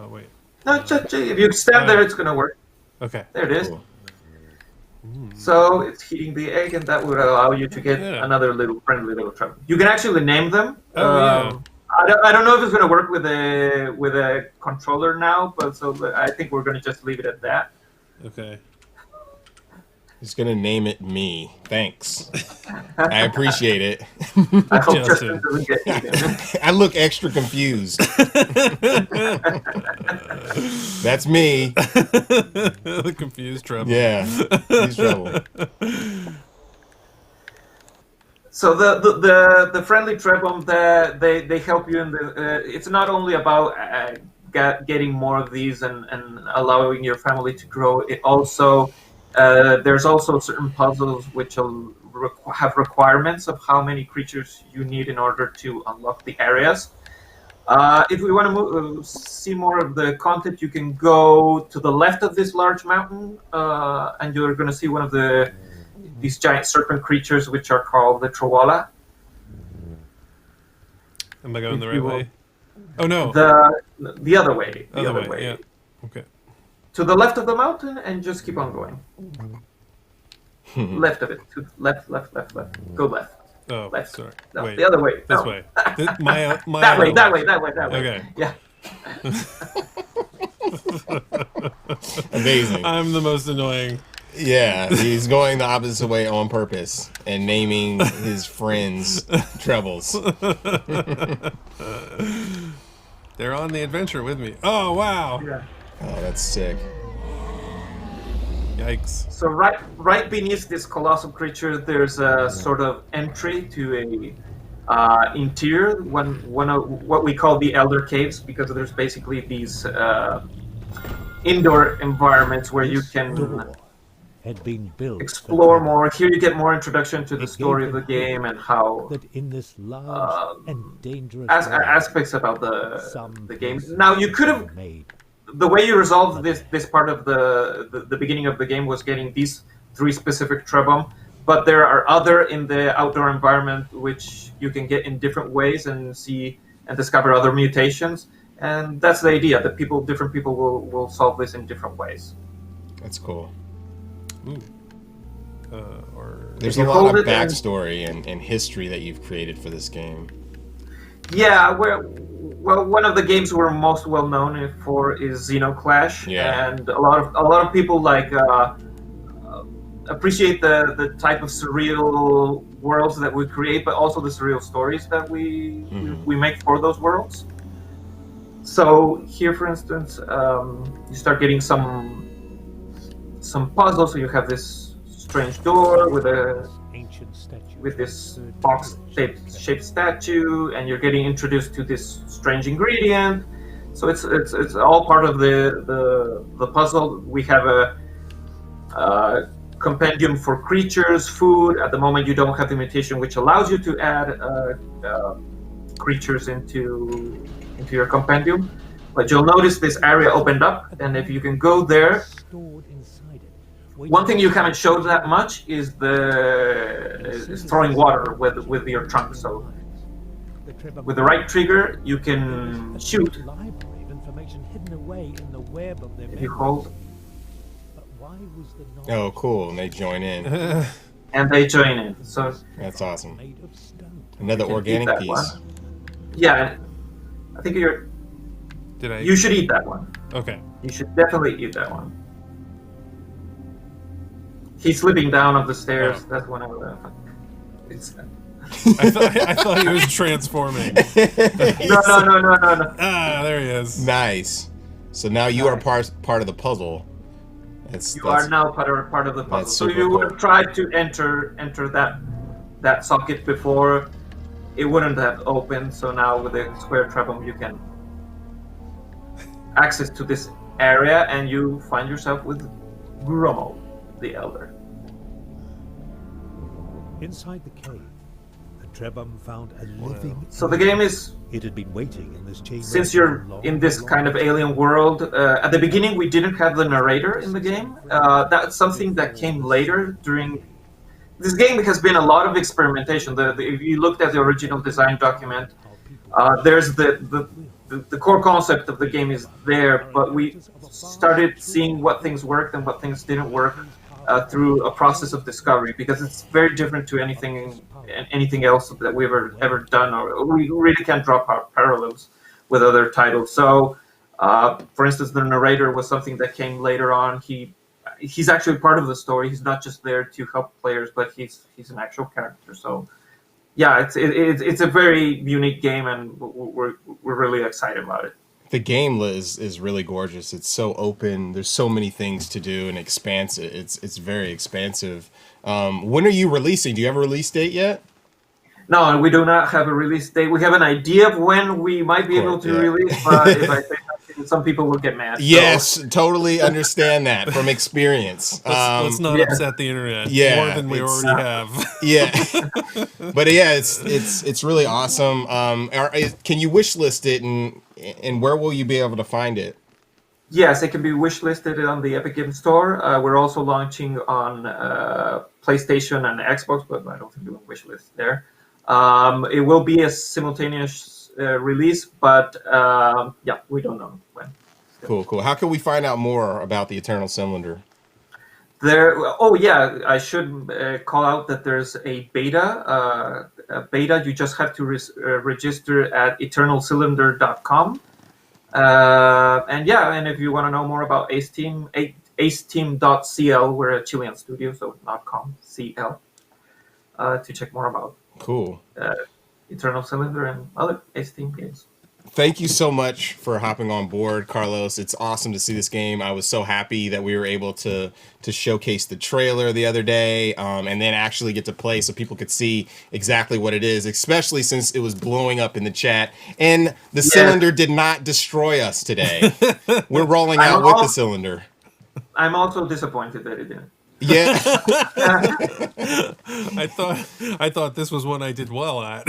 Wait. No, just if you stand there, it's gonna work. Okay. There it is. Cool. So it's heating the egg, and that would allow you to get another friendly little trouble. You can actually name them. I don't know if it's going to work with a controller now, but so I think we're going to just leave it at that. Okay. He's going to name it me. Thanks. I appreciate it. I hope Justin doesn't get eaten. I look extra confused. That's me. The confused trouble. Yeah, confused trouble. So the friendly Trebum, they help you in the. It's not only about getting more of these and allowing your family to grow. It also there's also certain puzzles which have requirements of how many creatures you need in order to unlock the areas. If we want to see more of the content, you can go to the left of this large mountain, and you're going to see one of these giant serpent creatures, which are called the Troala. Am I going the right way? Oh no. The other way. The other way. Yeah. Okay. To the left of the mountain, and just keep on going. Left of it. Left. Go left. Oh, left. Sorry. No, wait. the other way. This no. way. My that way. Okay. Yeah. Amazing. I'm the most annoying. Yeah, he's going the opposite way on purpose and naming his friends troubles. They're on the adventure with me. Oh, wow. Yeah. Oh, that's sick. Yikes. So right beneath this colossal creature, there's a sort of entry to a interior, one of what we call the Elder Caves, because there's basically these indoor environments where you can had been built. explore more. Here you get more introduction to the story of the game and how that in this large and dangerous aspects about the game. Now you could have the way you resolved this part of the beginning of the game was getting these 3 specific trebom, but there are other in the outdoor environment which you can get in different ways and see and discover other mutations. And that's the idea, that different people will solve this in different ways. That's cool. Ooh. There's a lot of backstory and history that you've created for this game. Yeah, well, one of the games we're most well known for is Xenoclash, and a lot of people appreciate the type of surreal worlds that we create, but also the surreal stories that we make for those worlds. So here, for instance, you start getting some puzzles. So you have this strange door with this box-shaped statue, and you're getting introduced to this strange ingredient. So it's all part of the puzzle. We have a compendium for creatures, food. At the moment, you don't have the mutation, which allows you to add creatures into your compendium. But you'll notice this area opened up, and if you can go there, one thing you haven't showed that much is throwing water with your trunk. So with the right trigger, you can shoot. If you hold. Oh, cool! And they join in. And they join in. So that's awesome. Another organic piece. One. Yeah, I think you should eat that one. Okay. You should definitely eat that one. He's slipping down up the stairs. Oh. That's one of the. I thought he was transforming. No. Ah, there he is. Nice. So now you are part of the puzzle. You are now part of the puzzle. So you would have tried to enter that socket before, it wouldn't have opened. So now with the square trebom, you can access to this area, and you find yourself with Gromo, the Elder. Inside the cave, the trebom found a living. So the game is. It had been waiting in this chamber. Since you're in this kind of alien world, at the beginning we didn't have the narrator in the game. That's something that came later during. This game has been a lot of experimentation. If you looked at the original design document, there's the core concept of the game is there, but we started seeing what things worked and what things didn't work through a process of discovery, because it's very different to anything else that we've ever done, or we really can't draw parallels with other titles. So, for instance, the narrator was something that came later on. He's actually part of the story. He's not just there to help players, but he's an actual character. So, yeah, it's a very unique game, and we're really excited about it. The game is really gorgeous. It's so open. There's so many things to do and expansive. It's very expansive. When are you releasing? Do you have a release date yet? No, we do not have a release date. We have an idea of when we might be able to release, but if I say something, some people will get mad. Yes, totally understand that from experience. Let's not upset the internet more than we already have. Yeah, but yeah, it's really awesome. Can you wish list it, and where will you be able to find it? Yes, it can be wishlisted on the Epic Games Store. We're also launching on PlayStation and Xbox, but I don't think we will wishlist there. It will be a simultaneous release, but yeah, we don't know when. Still. Cool. How can we find out more about the Eternal Cylinder? I should call out that there's a beta. You just have to register at eternalcylinder.com. And if you want to know more about Aceteam, aceteam.cl, we're a Chilean studio, so .com, CL, to check more about Eternal Cylinder and other Aceteam games. Thank you so much for hopping on board, Carlos. It's awesome to see this game. I was so happy that we were able to showcase the trailer the other day, and then actually get to play so people could see exactly what it is, especially since it was blowing up in the chat. And the cylinder did not destroy us today. We're rolling out with the cylinder. I'm also disappointed that it didn't. Yeah. I thought this was one I did well at.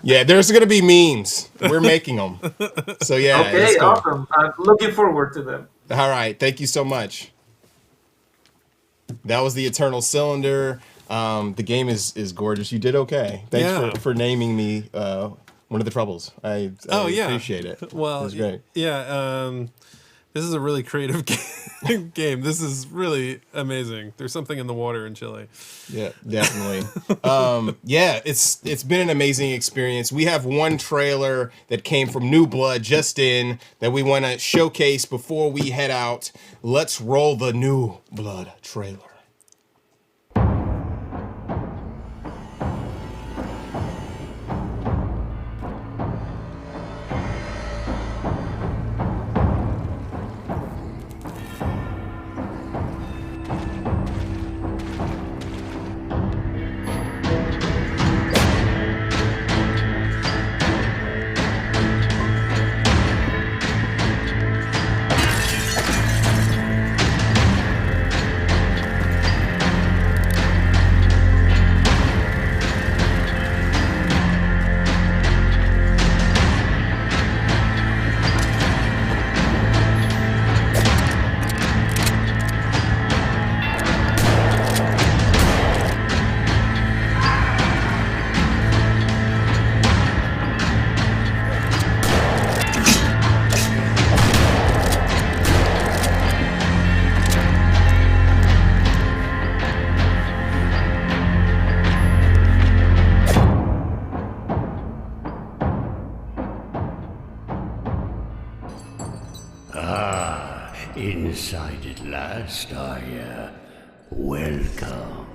Yeah, there's gonna be memes. We're making them. So yeah. Okay, it's cool. awesome. Looking forward to them. All right, thank you so much. That was the Eternal Cylinder. The game is gorgeous. You did okay. Thanks for naming me one of the troubles. I appreciate it. Well, it was great. Yeah, this is a really creative game. This is really amazing. There's something in the water in Chile. Yeah, definitely. Yeah, it's been an amazing experience. We have one trailer that came from New Blood just in that we want to showcase before we head out. Let's roll the New Blood trailer. Inside at last, are ya? Welcome.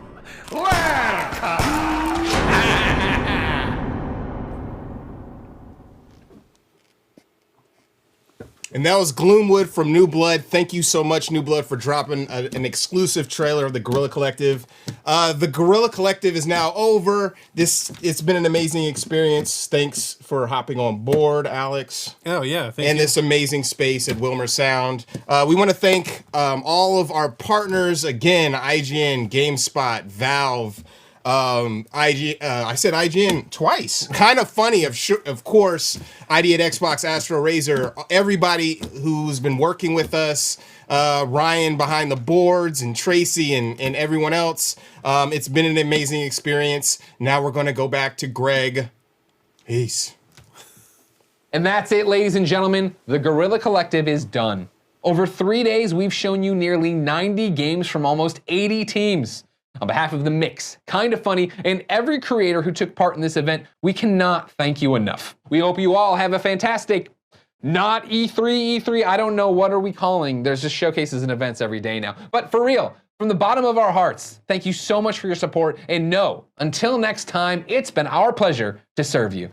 And that was Gloomwood from New Blood. Thank you so much, New Blood, for dropping an exclusive trailer of the Guerrilla Collective. The Guerrilla Collective is now over. It's been an amazing experience. Thanks for hopping on board, Alex. Oh, yeah. Thank and you. this amazing space at Wilmer Sound. We want to thank all of our partners again, IGN, GameSpot, Valve, I said IGN twice. Kind of funny, of course, ID at Xbox, Astro Razor, everybody who's been working with us, Ryan behind the boards, and Tracy and everyone else. It's been an amazing experience. Now we're going to go back to Greg. Peace. And that's it, ladies and gentlemen. The Guerrilla Collective is done. Over 3 days, we've shown you nearly 90 games from almost 80 teams. On behalf of The Mix, Kinda Funny, and every creator who took part in this event, we cannot thank you enough. We hope you all have a fantastic, not E3, I don't know, what are we calling? There's just showcases and events every day now. But for real, from the bottom of our hearts, thank you so much for your support, and no, until next time, it's been our pleasure to serve you.